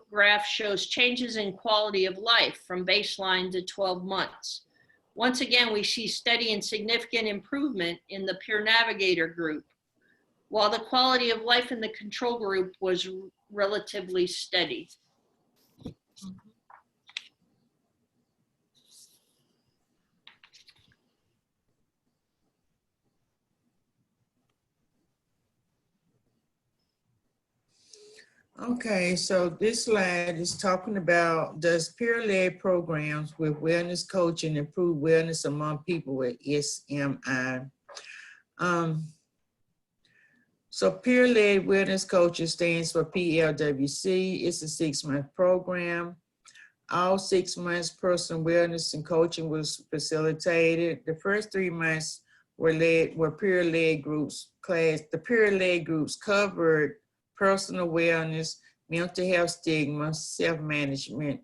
graph shows changes in quality of life from baseline to 12 months. Once again, we see steady and significant improvement in the peer navigator group, while the quality of life in the control group was relatively steady. Okay, so this slide is talking about, does peer-led programs with wellness coaching improve wellness among people with SMI? So peer-led wellness coaching stands for PLWC. It's a 6-month program. All 6 months, personal wellness and coaching was facilitated. The first 3 months were peer-led groups. The peer-led groups covered personal wellness, mental health stigma, self-management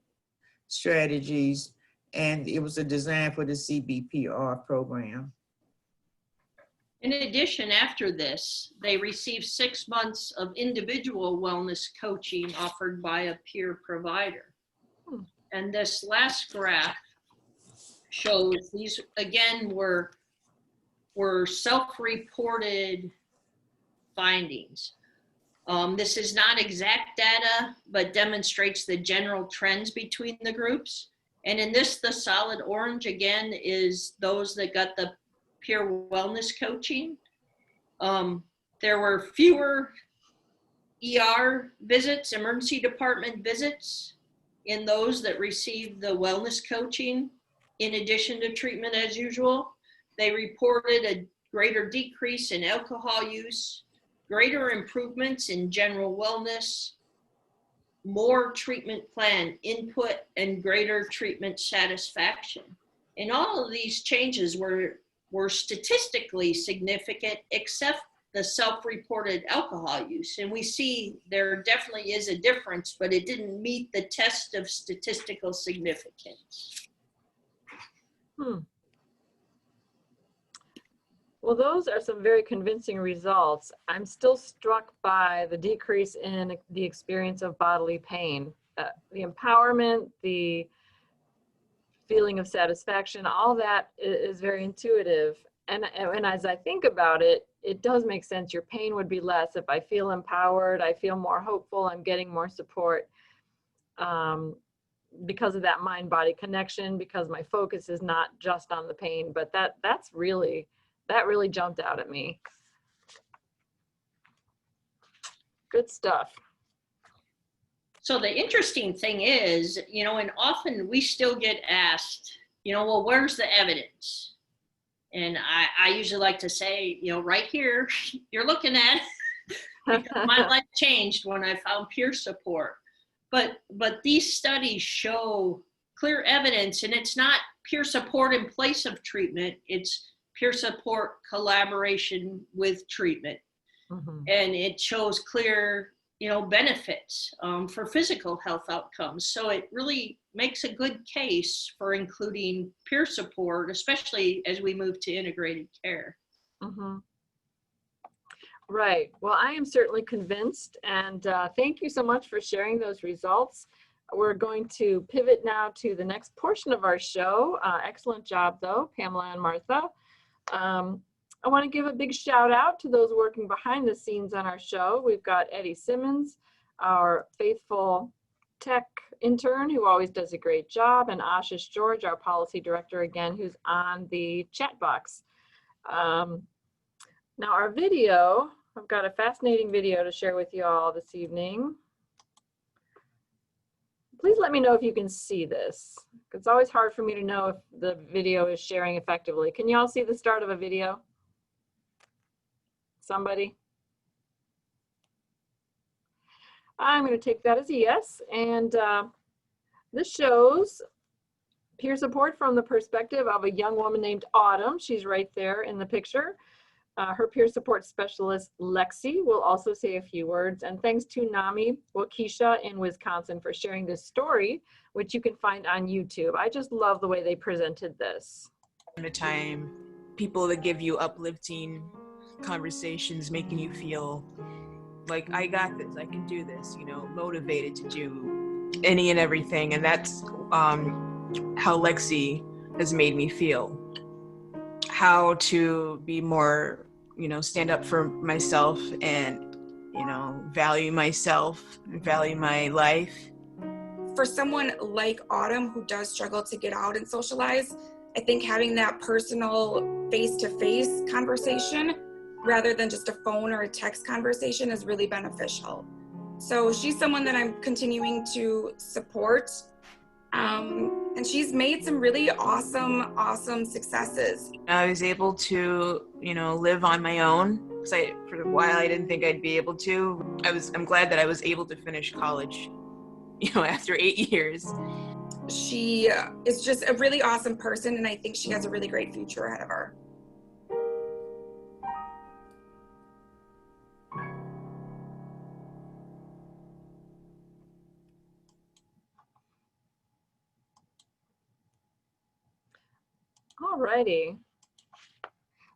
strategies, and it was a design for the CBPR program. In addition, after this, they received 6 months of individual wellness coaching offered by a peer provider. And this last graph shows these, again, were self-reported findings. This is not exact data, but demonstrates the general trends between the groups. And in this, the solid orange, again, is those that got the peer wellness coaching. There were fewer ER visits, emergency department visits, in those that received the wellness coaching in addition to treatment as usual. They reported a greater decrease in alcohol use, greater improvements in general wellness, more treatment plan input, and greater treatment satisfaction. And all of these changes were statistically significant, except the self-reported alcohol use. And we see there definitely is a difference, but it didn't meet the test of statistical significance. Well, those are some very convincing results. I'm still struck by the decrease in the experience of bodily pain. The empowerment, the feeling of satisfaction, all that is very intuitive. And as I think about it, it does make sense. Your pain would be less if I feel empowered, I feel more hopeful, I'm getting more support because of that mind-body connection, because my focus is not just on the pain. But that really jumped out at me. Good stuff. So the interesting thing is, you know, and often we still get asked, you know, well, where's the evidence? And I usually like to say, you know, right here, you're looking at, because my life changed when I found peer support. But these studies show clear evidence, and it's not peer support in place of treatment, it's peer support collaboration with treatment. Mm-hmm. And it shows clear, you know, benefits for physical health outcomes. So it really makes a good case for including peer support, especially as we move to integrated care. Mm-hmm. Right. Well, I am certainly convinced, and thank you so much for sharing those results. We're going to pivot now to the next portion of our show. Excellent job, though, Pamela and Martha. I want to give a big shout out to those working behind the scenes on our show. We've got Eddie Simmons, our faithful tech intern who always does a great job, and Ashish George, our policy director, again, who's on the chat box. Now our video, I've got a fascinating video to share with you all this evening. Please let me know if you can see this. It's always hard for me to know if the video is sharing effectively. Can you all see the start of a video? Somebody? I'm going to take that as a yes. And this shows peer support from the perspective of a young woman named Autumn. She's right there in the picture. Her peer support specialist, Lexi, will also say a few words. And thanks to NAMI Waukesha in Wisconsin for sharing this story, which you can find on YouTube. I just love the way they presented this. Time to time, people that give you uplifting conversations, making you feel like, I got this, I can do this, you know, motivated to do any and everything. And that's how Lexi has made me feel. How to be more, you know, stand up for myself and, you know, value myself, value my life. For someone like Autumn who does struggle to get out and socialize, I think having that personal face-to-face conversation rather than just a phone or a text conversation is really beneficial. So she's someone that I'm continuing to support. And she's made some really awesome successes. I was able to, you know, live on my own. Because for a while I didn't think I'd be able to. I'm glad that I was able to finish college, you know, after 8 years. She is just a really awesome person, and I think she has a really great future ahead of her. Alrighty.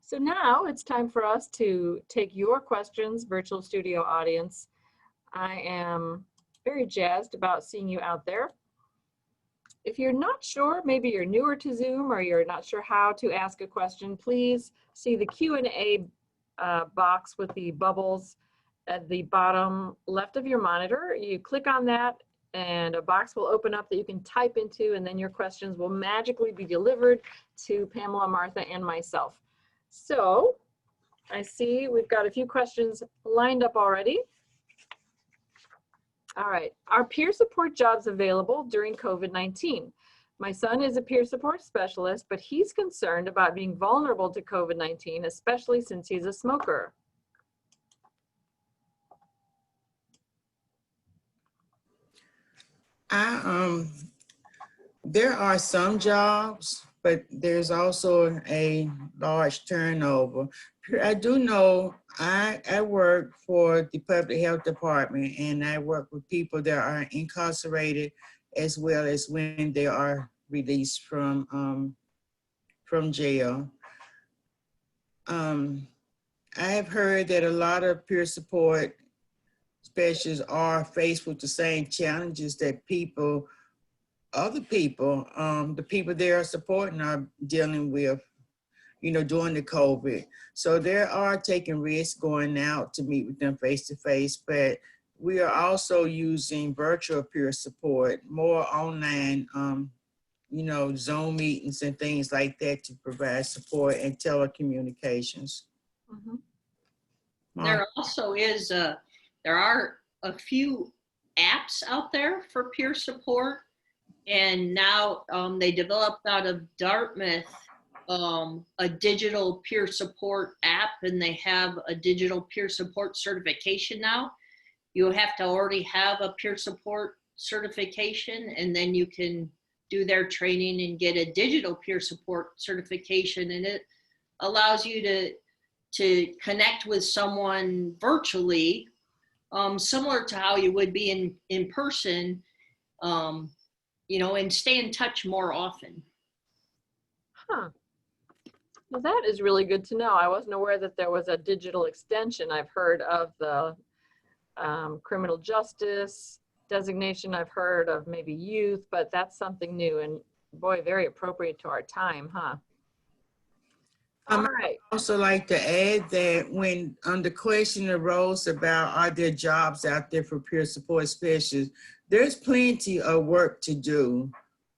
So now it's time for us to take your questions, virtual studio audience. I am very jazzed about seeing you out there. If you're not sure, maybe you're newer to Zoom or you're not sure how to ask a question, please see the Q&A box with the bubbles at the bottom left of your monitor. You click on that and a box will open up that you can type into, and then your questions will magically be delivered to Pamela, Martha, and myself. So I see we've got a few questions lined up already. All right, are peer support jobs available during COVID-19? My son is a peer support specialist, but he's concerned about being vulnerable to COVID-19, especially since he's a smoker. There are some jobs, but there's also a large turnover. I do know I work for the public health department, and I work with people that are incarcerated as well as when they are released from jail. I have heard that a lot of peer support specialists are faced with the same challenges that other people, the people they are supporting are dealing with. during the COVID. So they are taking risks going out to meet with them face to face, but we are also using virtual peer support, more online, Zoom meetings and things like that to provide support and telecommunications. Mhm. There also is there are a few apps out there for peer support, and now they developed out of Dartmouth a digital peer support app, and they have a digital peer support certification now. You have to already have a peer support certification, and then you can do their training and get a digital peer support certification, and it allows you to connect with someone virtually, similar to how you would be in person, and stay in touch more often. Huh. Well, that is really good to know. I wasn't aware that there was a digital extension. I've heard of the criminal justice designation. I've heard of maybe youth, but that's something new and boy, very appropriate to our time, huh? All right. I also like to add that when the question arose about are there jobs out there for peer support specialists, there's plenty of work to do,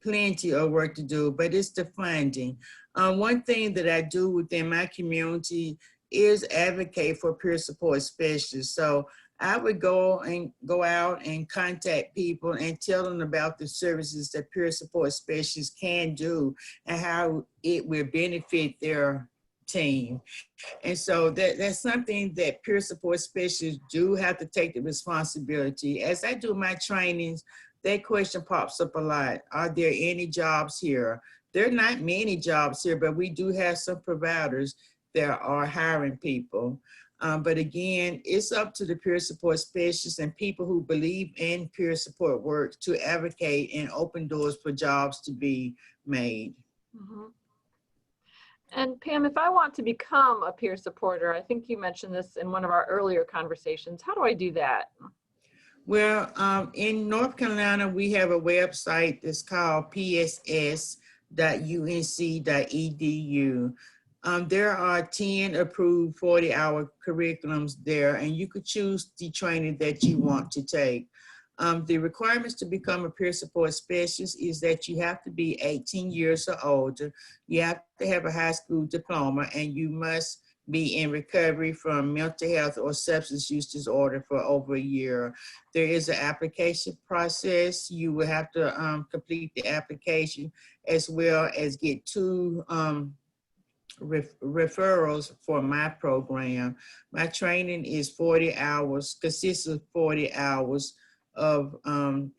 but it's the funding. One thing that I do within my community is advocate for peer support specialists. So I would go out and contact people and tell them about the services that peer support specialists can do and how it will benefit their team. And so that's something that peer support specialists do have to take the responsibility. As I do my trainings, that question pops up a lot. Are there any jobs here? There are not many jobs here, but we do have some providers that are hiring people. But again, it's up to the peer support specialists and people who believe in peer support work to advocate and open doors for jobs to be made. Mm-hmm. And Pam, if I want to become a peer supporter, I think you mentioned this in one of our earlier conversations. How do I do that? Well, in North Carolina, we have a website that's called pss.unc.edu. There are 10 approved 40-hour curriculums there, and you could choose the training that you want to take. The requirements to become a peer support specialist is that you have to be 18 years or older, you have to have a high school diploma, and you must be in recovery from mental health or substance use disorder for over a year. There is an application process. You will have to complete the application as well as get 2 referrals for my program. My training is 40 hours, consists of 40 hours of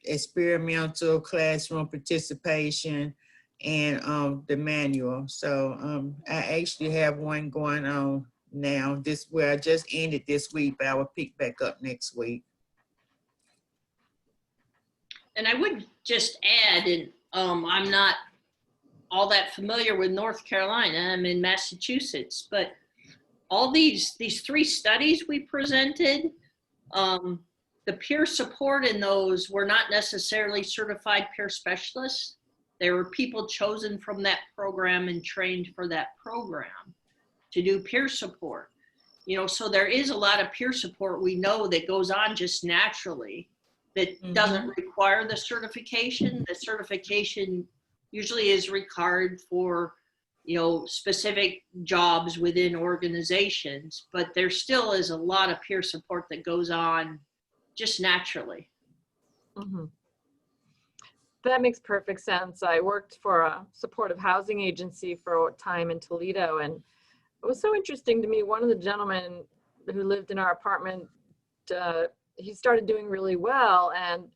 experimental classroom participation and the manual. So I actually have one going on now. Where I just ended this week, but I will pick back up next week. And I would just add, and I'm not all that familiar with North Carolina. I'm in Massachusetts, but all these 3 studies we presented, the peer support in those were not necessarily certified peer specialists. There were people chosen from that program and trained for that program to do peer support. So there is a lot of peer support we know that goes on just naturally that doesn't require the certification. The certification usually is required for, specific jobs within organizations, but there still is a lot of peer support that goes on just naturally. Mm-hmm. That makes perfect sense. I worked for a supportive housing agency for a time in Toledo, and it was so interesting to me. One of the gentlemen who lived in our apartment, he started doing really well, and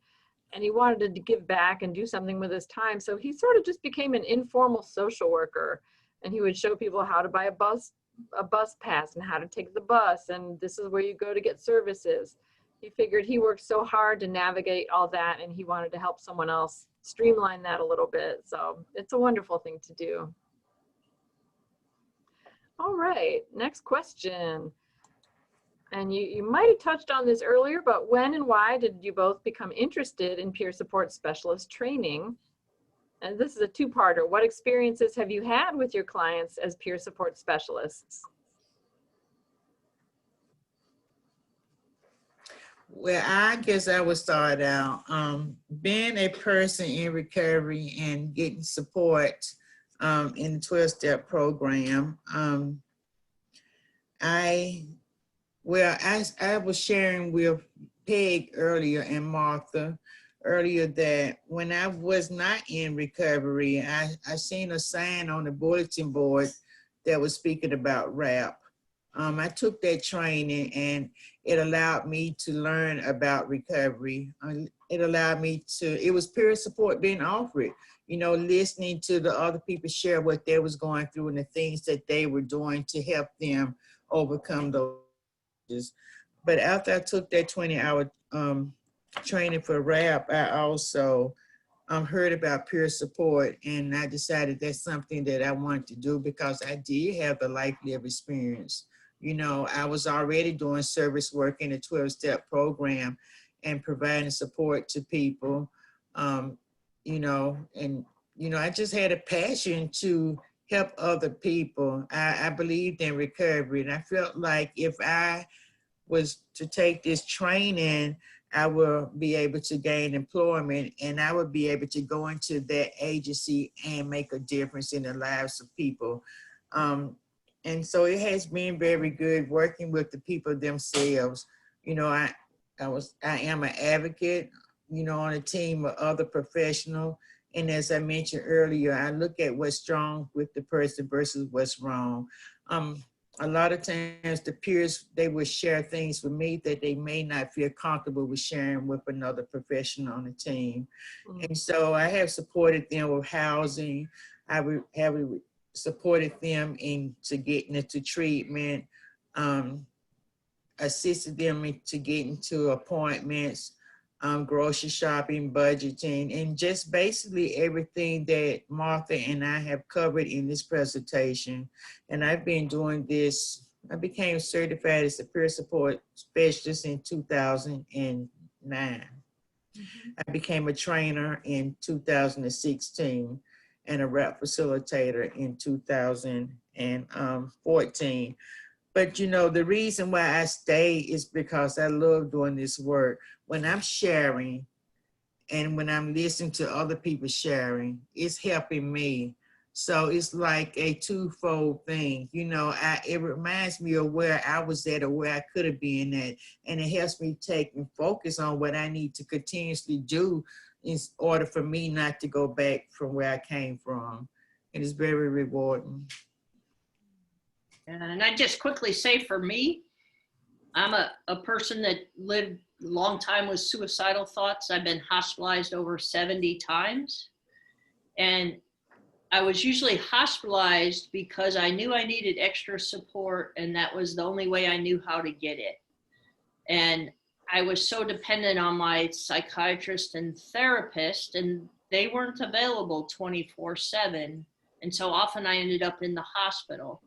he wanted to give back and do something with his time. So he sort of just became an informal social worker, and he would show people how to buy a bus pass and how to take the bus, and this is where you go to get services. He figured he worked so hard to navigate all that, and he wanted to help someone else streamline that a little bit. So it's a wonderful thing to do. All right, next question. And you might have touched on this earlier, but when and why did you both become interested in peer support specialist training? And this is a two-parter. What experiences have you had with your clients as peer support specialists? Well, I guess I would start out being a person in recovery and getting support in the 12-step program. I was sharing with Peg earlier and Martha earlier that when I was not in recovery, I seen a sign on the bulletin board that was speaking about RAP. I took that training and it allowed me to learn about recovery. It allowed me to, it was peer support being offered, you know, listening to the other people share what they was going through and the things that they were doing to help them overcome those. But after I took that 20-hour training for RAP, I also heard about peer support, and I decided that's something that I wanted to do because I did have the life lived experience. You know, I was already doing service work in a 12-step program and providing support to people, you know, and, you know, I just had a passion to help other people. I believed in recovery, and I felt like if I was to take this training, I will be able to gain employment and I would be able to go into that agency and make a difference in the lives of people. And so it has been very good working with the people themselves. You know, I am an advocate, you know, on a team of other professionals. And as I mentioned earlier, I look at what's strong with the person versus what's wrong. A lot of times the peers, they will share things with me that they may not feel comfortable with sharing with another professional on the team. And so I have supported them with housing. I have supported them into getting into treatment, assisted them into getting to appointments, grocery shopping, budgeting, and just basically everything that Martha and I have covered in this presentation. And I've been doing this, I became certified as a peer support specialist in 2009. I became a trainer in 2016 and a RAP facilitator in 2014. But you know, the reason why I stay is because I love doing this work. When I'm sharing and when I'm listening to other people sharing, it's helping me. So it's like a twofold thing. You know, it reminds me of where I was at or where I could have been at. And it helps me take and focus on what I need to continuously do in order for me not to go back from where I came from. And it's very rewarding. And I just quickly say for me, I'm a person that lived a long time with suicidal thoughts. I've been hospitalized over 70 times. And I was usually hospitalized because I knew I needed extra support and that was the only way I knew how to get it. And I was so dependent on my psychiatrist and therapist, and they weren't available 24/7. And so often I ended up in the hospital.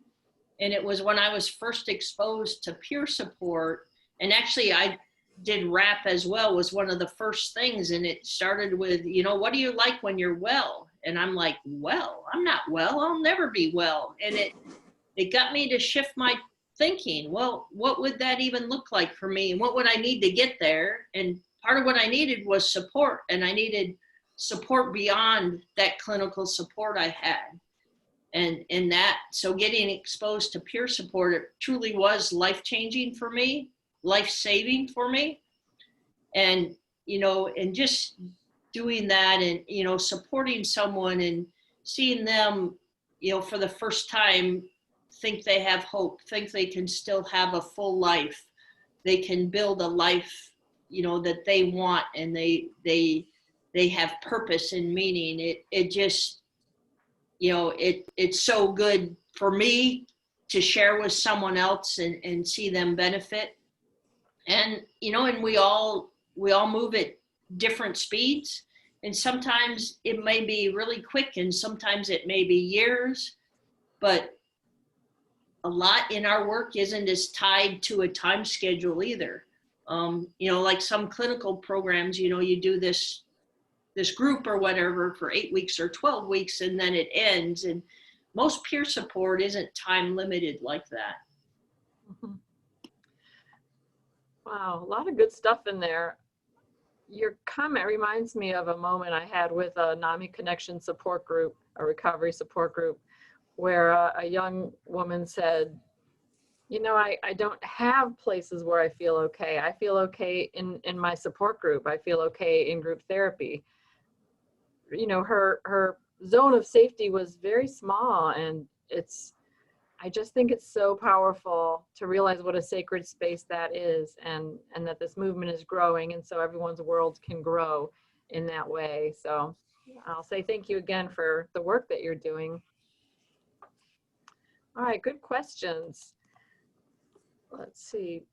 And it was when I was first exposed to peer support, and actually I did RAP as well, was one of the first things. And it started with, you know, what do you like when you're well? And I'm like, well, I'm not well, I'll never be well. And it got me to shift my thinking. Well, what would that even look like for me? And what would I need to get there? And part of what I needed was support. And I needed support beyond that clinical support I had. And that, so getting exposed to peer support, it truly was life-changing for me, life-saving for me. And, you know, and just doing that and, you know, supporting someone and seeing them, you know, for the first time, think they have hope, think they can still have a full life. They can build a life, you know, that they want, and they have purpose and meaning. It just, you know, it's so good for me to share with someone else and see them benefit. And, you know, and we all move at different speeds. And sometimes it may be really quick and sometimes it may be years, but a lot in our work isn't as tied to a time schedule either. You know, like some clinical programs, you know, you do this this group or whatever for 8 weeks or 12 weeks, and then it ends. And most peer support isn't time limited like that. Mhm. Wow, a lot of good stuff in there. Your comment reminds me of a moment I had with a NAMI Connection support group, a recovery support group, where a young woman said, you know, I don't have places where I feel okay. I feel okay in my support group. I feel okay in group therapy. You know, her zone of safety was very small, and I just think it's so powerful to realize what a sacred space that is, and that this movement is growing, and so everyone's world can grow in that way. So I'll say thank you again for the work that you're doing. All right, good questions. Let's see.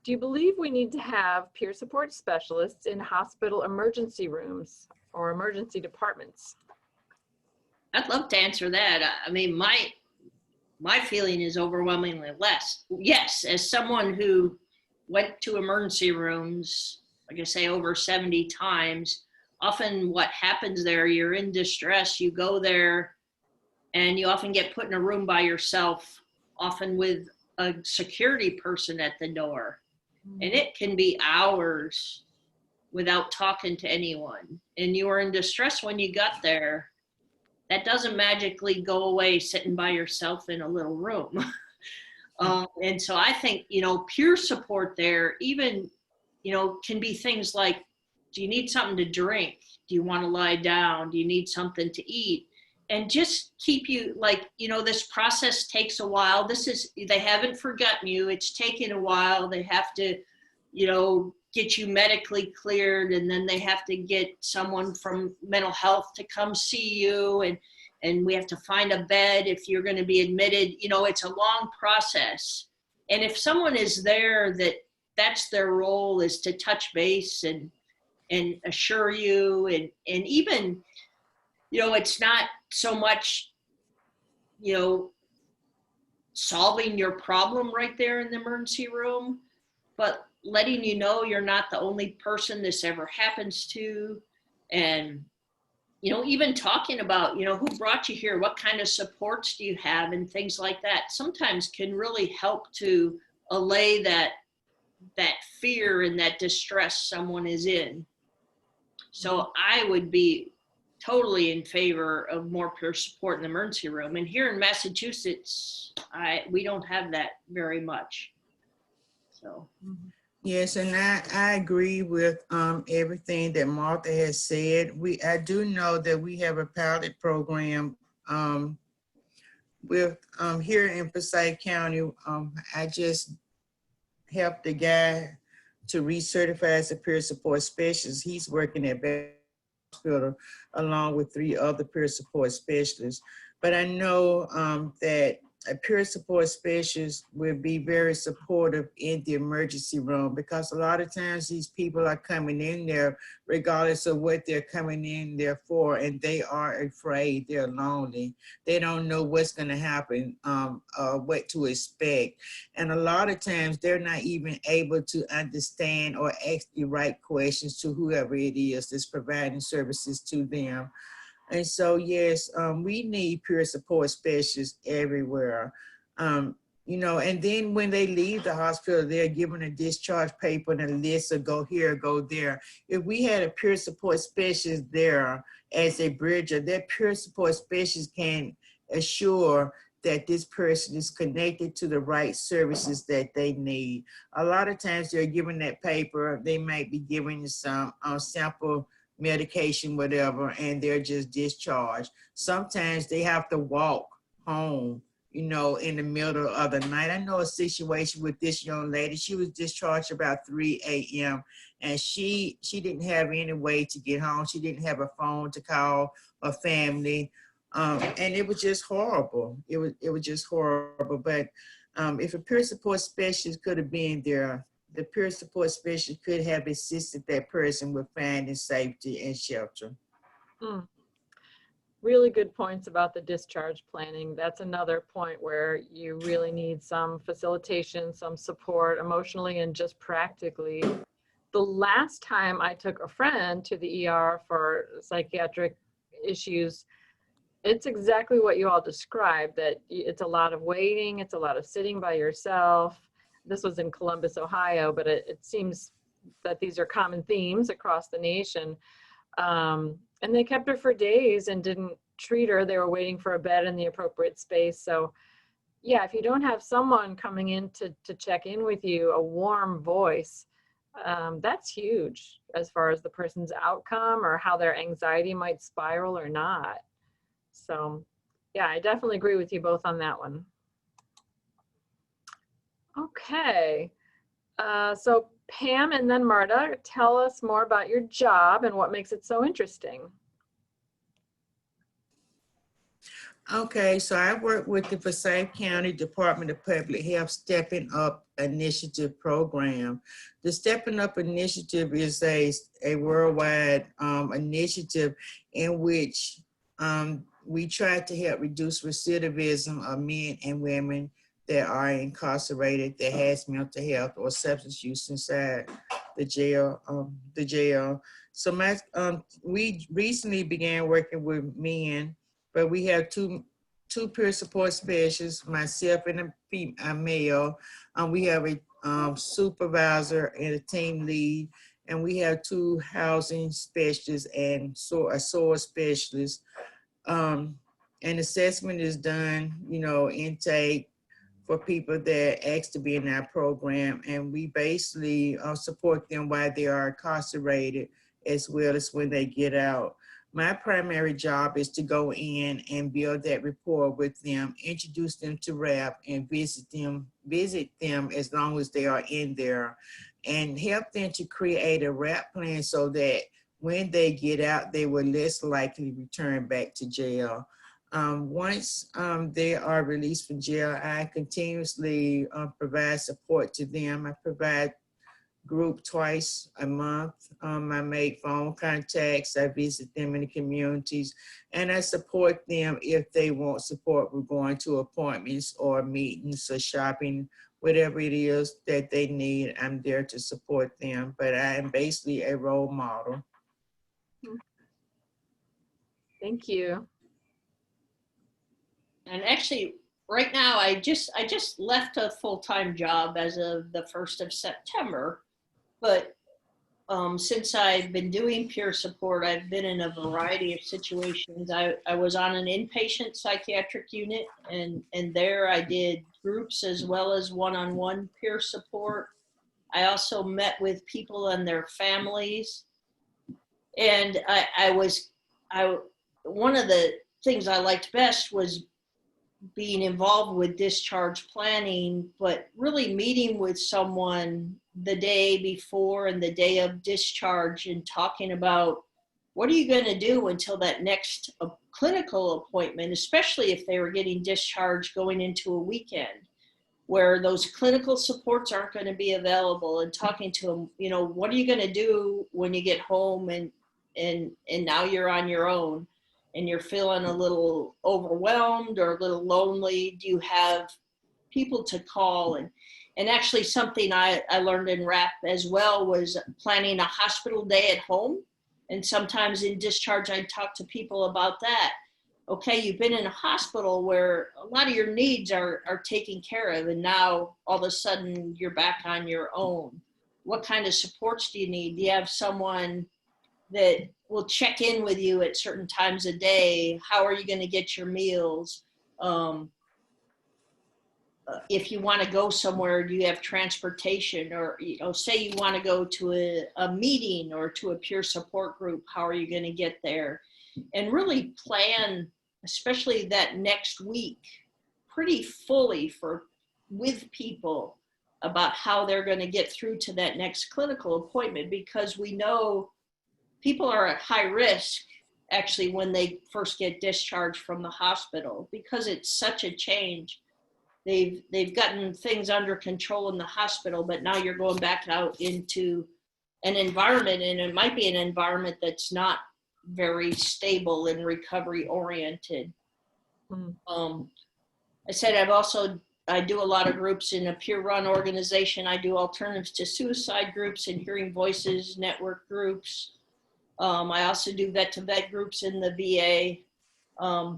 Do you believe we need to have peer support specialists in hospital emergency rooms or emergency departments? I'd love to answer that. I mean, my feeling is overwhelmingly less. Yes, as someone who went to emergency rooms, like I say, over 70 times, often what happens there, you're in distress, you go there, and you often get put in a room by yourself, often with a security person at the door. And it can be hours without talking to anyone. And you were in distress when you got there. That doesn't magically go away sitting by yourself in a little room. And so I think, you know, peer support there, even, you know, can be things like, do you need something to drink? Do you want to lie down? Do you need something to eat? And just keep you, like, you know, this process takes a while. They haven't forgotten you. It's taken a while. They have to, you know, get you medically cleared, and then they have to get someone from mental health to come see you, and we have to find a bed if you're going to be admitted. You know, it's a long process. And if someone is there that's their role, is to touch base and assure you, and even, you know, it's not so much, you know, solving your problem right there in the emergency room, but letting you know you're not the only person this ever happens to. And, you know, even talking about, you know, who brought you here, what kind of supports do you have, and things like that sometimes can really help to allay that fear and that distress someone is in. So I would be totally in favor of more peer support in the emergency room. And here in Massachusetts, we don't have that very much. So. Yes, and I agree with everything that Martha has said. I do know that we have a pilot program with here in Forsyth County. I just helped a guy to recertify as a peer support specialist. He's working at hospital along with 3 other peer support specialists. But I know that a peer support specialist will be very supportive in the emergency room, because a lot of times these people are coming in there regardless of what they're coming in there for, and they are afraid, they're lonely. They don't know what's gonna happen, what to expect. And a lot of times they're not even able to understand or ask the right questions to whoever it is that's providing services to them. And so, yes, we need peer support specialists everywhere. You know, and then when they leave the hospital, they're given a discharge paper and a list of go here, go there. If we had a peer support specialist there as a bridger, that peer support specialist can assure that this person is connected to the right services that they need. A lot of times they're given that paper, they might be giving you some sample medication, whatever, and they're just discharged. Sometimes they have to walk home, you know, in the middle of the night. I know a situation with this young lady. She was discharged about 3 a.m. and she didn't have any way to get home. She didn't have a phone to call her family. And it was just horrible. It was just horrible. But if a peer support specialist could have been there, the peer support specialist could have assisted that person with finding safety and shelter. Really good points about the discharge planning. That's another point where you really need some facilitation, some support emotionally and just practically the last time I took a friend to the ER for psychiatric issues, it's exactly what you all described, that it's a lot of waiting, it's a lot of sitting by yourself. This was in Columbus, Ohio, but it seems that these are common themes across the nation. And they kept her for days and didn't treat her. They were waiting for a bed in the appropriate space. So yeah, if you don't have someone coming in to check in with you, a warm voice, that's huge as far as the person's outcome or how their anxiety might spiral or not. So yeah, I definitely agree with you both on that one. Okay, so Pam and then Marta, tell us more about your job and what makes it so interesting. Okay, so I work with the Forsyth County Department of Public Health Stepping Up Initiative program. The Stepping Up Initiative is a worldwide initiative in which we try to help reduce recidivism of men and women that are incarcerated that has mental health or substance use inside the jail. So we recently began working with men, but we have two peer support specialists, myself and a male. We have a supervisor and a team lead, and we have 2 housing specialists and a SOAR specialist. An assessment is done, intake for people that ask to be in our program, and we basically support them while they are incarcerated as well as when they get out. My primary job is to go in and build that rapport with them, introduce them to RAP, and visit them as long as they are in there, and help them to create a RAP plan so that when they get out, they will less likely return back to jail. Once they are released from jail, I continuously provide support to them. I provide group twice a month. I make phone contacts. I visit them in the communities, and I support them if they want support with going to appointments or meetings or shopping, whatever it is that they need. I'm there to support them, but I am basically a role model. Thank you. And actually, right now, I just left a full-time job as of the 1st of September. But since I've been doing peer support, I've been in a variety of situations. I was on an inpatient psychiatric unit, and there I did groups as well as one-on-one peer support. I also met with people and their families. And one of the things I liked best was being involved with discharge planning, but really meeting with someone the day before and the day of discharge and talking about what are you going to do until that next clinical appointment, especially if they were getting discharged going into a weekend where those clinical supports aren't going to be available, and talking to them, what are you going to do when you get home and now you're on your own and you're feeling a little overwhelmed or a little lonely? Do you have people to call? And actually something I learned in RAP as well was planning a hospital day at home. And sometimes in discharge, I'd talk to people about that. Okay, you've been in a hospital where a lot of your needs are taken care of, and now all of a sudden you're back on your own. What kind of supports do you need? Do you have someone that will check in with you at certain times of day? How are you going to get your meals? If you want to go somewhere, do you have transportation? Or, say you want to go to a meeting or to a peer support group, how are you going to get there? And really plan, especially that next week, pretty fully with people about how they're going to get through to that next clinical appointment, because we know people are at high risk actually when they first get discharged from the hospital, because it's such a change. They've gotten things under control in the hospital, but now you're going back out into an environment, and it might be an environment that's not very stable and recovery oriented. I said I've also I do a lot of groups in a peer-run organization. I do alternatives to suicide groups and Hearing Voices network groups. I also do vet-to-vet groups in the VA.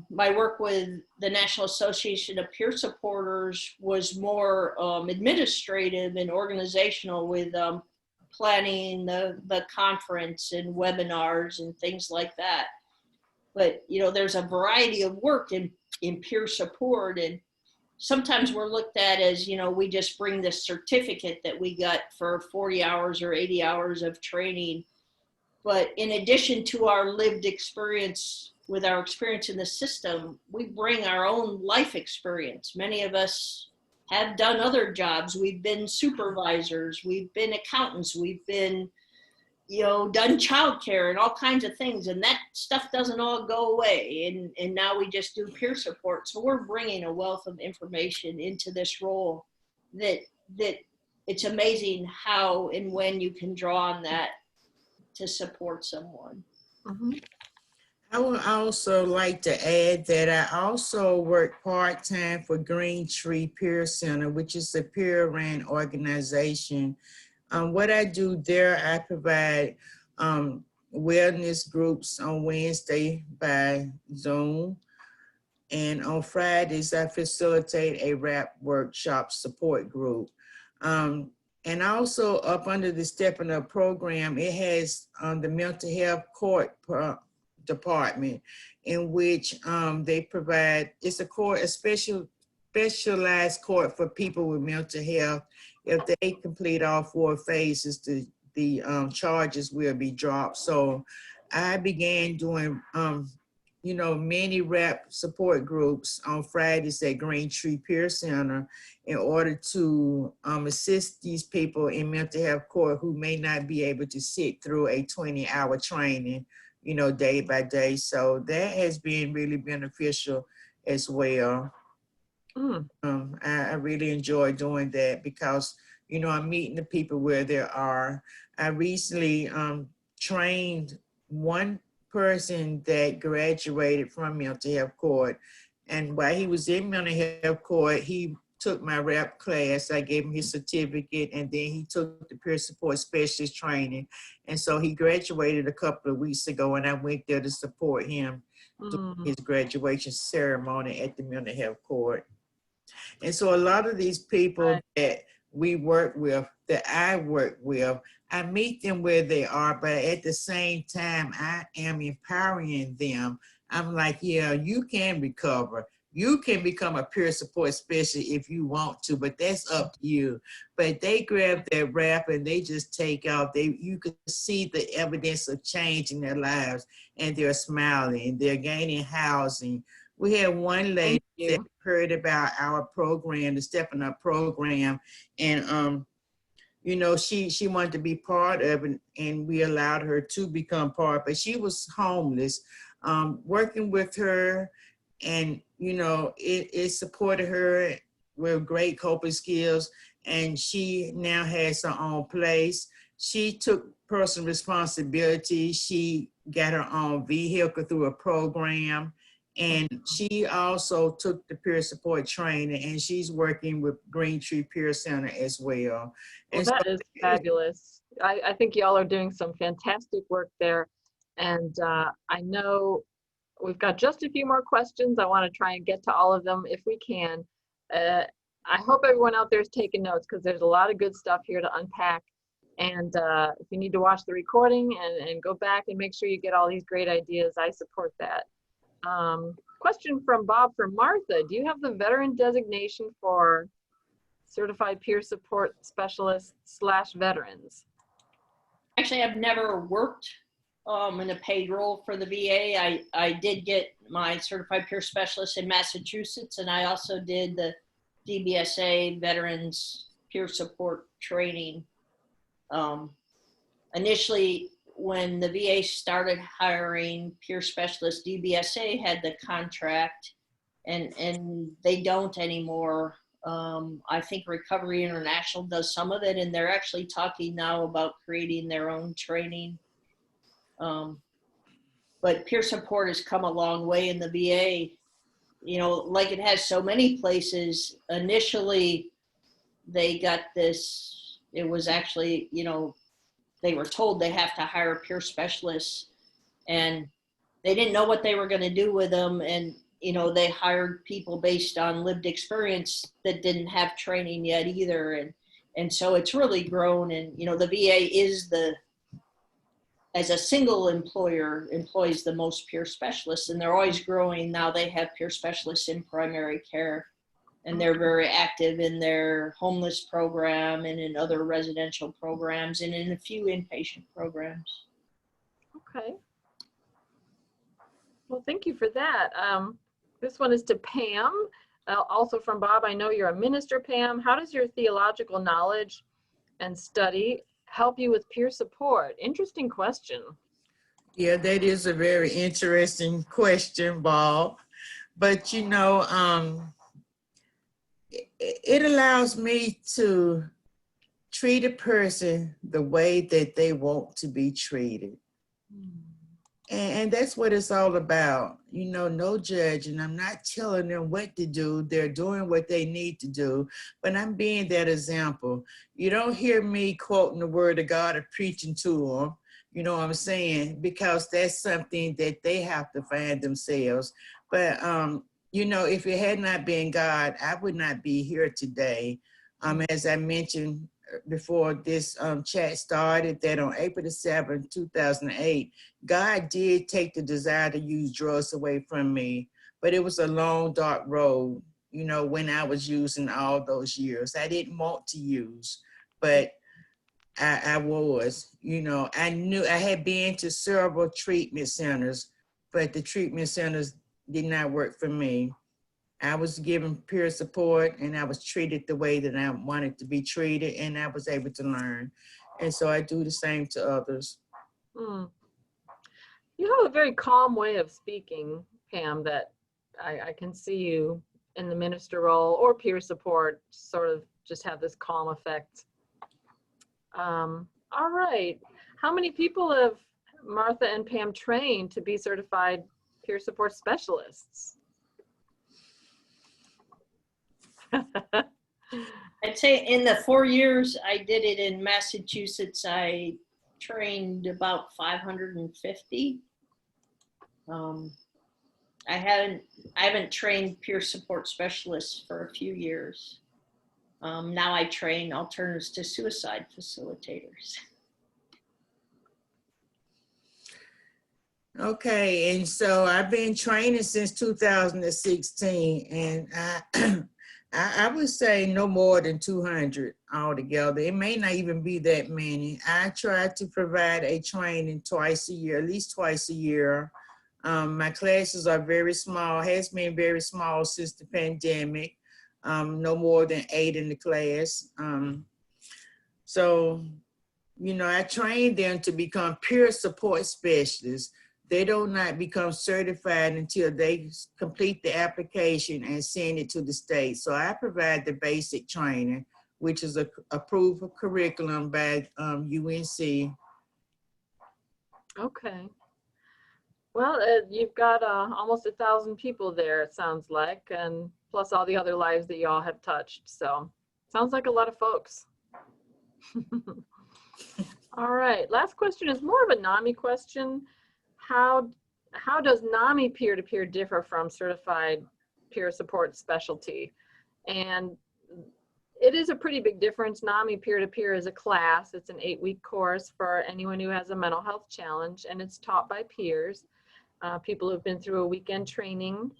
My work with the National Association of Peer Supporters was more administrative and organizational, with planning the conference and webinars and things like that. But, you know, there's a variety of work in peer support, and sometimes we're looked at as, you know, we just bring this certificate that we got for 40 hours or 80 hours of training. But in addition to our lived experience, with our experience in the system, we bring our own life experience. Many of us have done other jobs. We've been supervisors, we've been accountants, we've been, you know, done childcare and all kinds of things, and that stuff doesn't all go away. And now we just do peer support. So we're bringing a wealth of information into this role that it's amazing how and when you can draw on that to support someone. Mhm. I would also like to add that I also work part-time for Green Tree Peer Center, which is a peer-run organization. What I do there, I provide wellness groups on Wednesday by Zoom. And on Fridays, I facilitate a rap workshop support group. And also up under the Stepping Up program, it has the mental health court department, in which they provide, it's a court, a specialized court for people with mental health. If they complete all 4 phases, the charges will be dropped. So I began doing, you know, many rap support groups on Fridays at Green Tree Peer Center in order to assist these people in mental health court who may not be able to sit through a 20-hour training, you know, day by day. So that has been really beneficial as well. I really enjoy doing that because, you know, I'm meeting the people where they are. I recently trained one person that graduated from mental health court. And while he was in mental health court, he took my rep class. I gave him his certificate, and then he took the peer support specialist training. And so he graduated a couple of weeks ago, and I went there to support him through his graduation ceremony at the mental health court. And so a lot of these people that we work with, that I work with, I meet them where they are, but at the same time, I am empowering them. I'm like, yeah, you can recover. You can become a peer support specialist if you want to, but that's up to you. But they grab their rap and they just take out. You can see the evidence of change in their lives, and they're smiling, they're gaining housing. We had one lady that heard about our program, the Stepping Up program, and you know, she wanted to be part of it, and we allowed her to become part, but she was homeless. Working with her, and you know, it supported her with great coping skills, and she now has her own place. She took personal responsibility. She got her own vehicle through a program. And she also took the peer support training, and she's working with Green Tree Peer Center as well. Well, that is fabulous. I think y'all are doing some fantastic work there. And I know we've got just a few more questions. I want to try and get to all of them if we can. I hope everyone out there is taking notes, because there's a lot of good stuff here to unpack. And if you need to watch the recording and go back and make sure you get all these great ideas, I support that. Question from Bob for Martha. Do you have the veteran designation for certified peer support specialist / veterans? Actually, I've never worked in a paid role for the VA. I did get my certified peer specialist in Massachusetts, and I also did the DBSA Veterans Peer Support Training. Initially, when the VA started hiring peer specialists, DBSA had the contract, and they don't anymore. I think Recovery International does some of it, and they're actually talking now about creating their own training. But peer support has come a long way in the VA. you know, like it has so many places, initially they got this, it was actually, you know, they were told they have to hire peer specialists, and they didn't know what they were going to do with them. And, you know, they hired people based on lived experience that didn't have training yet either. And so it's really grown. And, you know, the VA is as a single employer, employs the most peer specialists, and they're always growing. Now they have peer specialists in primary care, and they're very active in their homeless program and in other residential programs and in a few inpatient programs. Okay. Well, thank you for that. This one is to Pam, also from Bob. I know you're a minister, Pam. How does your theological knowledge and study help you with peer support? Interesting question. Yeah, that is a very interesting question, Bob. But you know, it allows me to treat a person the way that they want to be treated. And that's what it's all about. You know, no judging. I'm not telling them what to do. They're doing what they need to do, but I'm being that example. You don't hear me quoting the word of God or preaching to them, you know what I'm saying? Because that's something that they have to find themselves. But, you know, if it had not been God, I would not be here today. As I mentioned before this chat started, that on April the 7th, 2008, God did take the desire to use drugs away from me, but it was a long, dark road, you know, when I was using all those years. I didn't want to use, but I was, you know, I knew I had been to several treatment centers, but the treatment centers did not work for me. I was given peer support, and I was treated the way that I wanted to be treated, and I was able to learn. And so I do the same to others. You have a very calm way of speaking, Pam, that I can see you in the minister role or peer support sort of just have this calm effect. All right. How many people have Martha and Pam trained to be certified peer support specialists? I'd say in the 4 years I did it in Massachusetts, I trained about 550. I haven't trained peer support specialists for a few years. Now I train alternatives to suicide facilitators. Okay, and so I've been training since 2016, and I would say no more than 200 altogether. It may not even be that many. I try to provide a training twice a year, at least twice a year. My classes are very small, has been very small since the pandemic. No more than 8 in the class. So, you know, I train them to become peer support specialists. They do not become certified until they complete the application and send it to the state. So I provide the basic training, which is a approved curriculum by UNC. Okay. Well, you've got almost 1,000 people there, it sounds like, and plus all the other lives that you all have touched. So sounds like a lot of folks. All right, last question is more of a NAMI question. How does NAMI peer-to-peer differ from certified peer support specialty? And it is a pretty big difference. NAMI peer-to-peer is a class. It's an 8-week course for anyone who has a mental health challenge, and it's taught by peers, people who've been through a weekend training.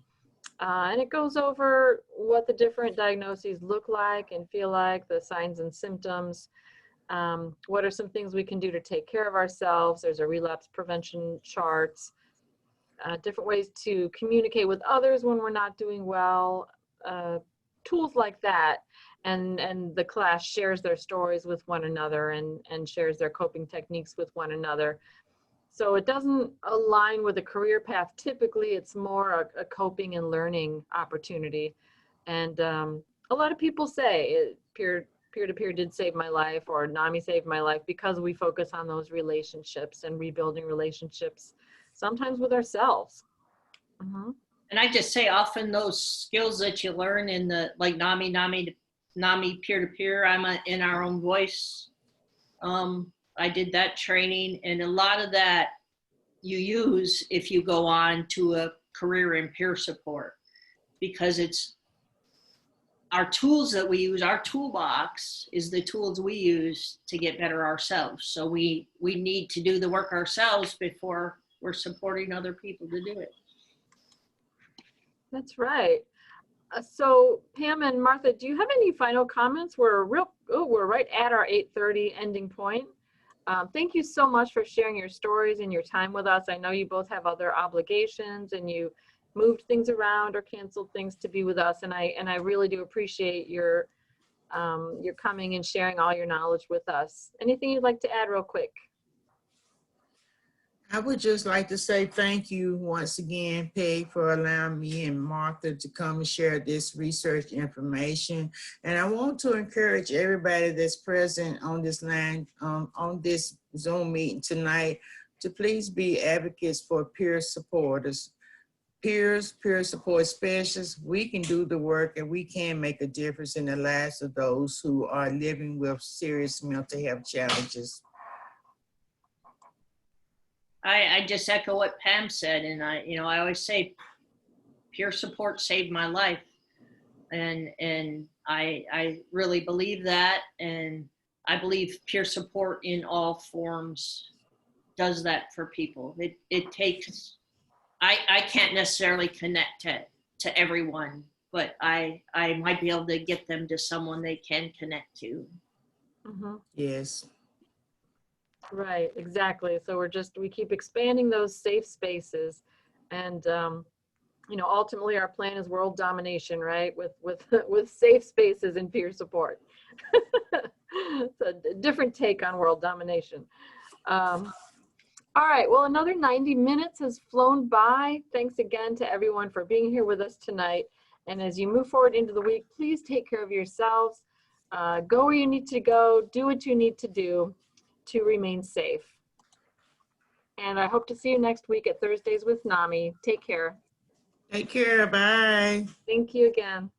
And it goes over what the different diagnoses look like and feel like, the signs and symptoms. What are some things we can do to take care of ourselves? There's a relapse prevention charts, different ways to communicate with others when we're not doing well, tools like that. And the class shares their stories with one another and shares their coping techniques with one another. So it doesn't align with a career path. Typically, it's more a coping and learning opportunity. And a lot of people say peer-to-peer did save my life, or NAMI saved my life, because we focus on those relationships and rebuilding relationships, sometimes with ourselves. And I just say often those skills that you learn in the like NAMI peer-to-peer, in our own voice. I did that training, and a lot of that you use if you go on to a career in peer support, because it's our tools that we use, our toolbox is the tools we use to get better ourselves. So we need to do the work ourselves before we're supporting other people to do it. That's right. So Pam and Martha, do you have any final comments? We're right at our 8:30 ending point. Thank you so much for sharing your stories and your time with us. I know you both have other obligations and you moved things around or canceled things to be with us, and I really do appreciate your coming and sharing all your knowledge with us. Anything you'd like to add real quick? I would just like to say thank you once again, Peg, for allowing me and Martha to come and share this research information. And I want to encourage everybody that's present on this line, on this Zoom meeting tonight, to please be advocates for peer supporters. Peers, peer support specialists, we can do the work and we can make a difference in the lives of those who are living with serious mental health challenges. I just echo what Pam said, and I always say peer support saved my life, and I really believe that, and I believe peer support in all forms does that for people. It takes, I can't necessarily connect to everyone, but I might be able to get them to someone they can connect to. Mm-hmm. Yes. Right, exactly. So we keep expanding those safe spaces, and ultimately our plan is world domination, right? With safe spaces and peer support. It's a different take on world domination. All right, well, another 90 minutes has flown by. Thanks again to everyone for being here with us tonight. And as you move forward into the week, please take care of yourselves. Go where you need to go, do what you need to do to remain safe. And I hope to see you next week at Thursdays with NAMI. Take care. Take care. Bye. Thank you again.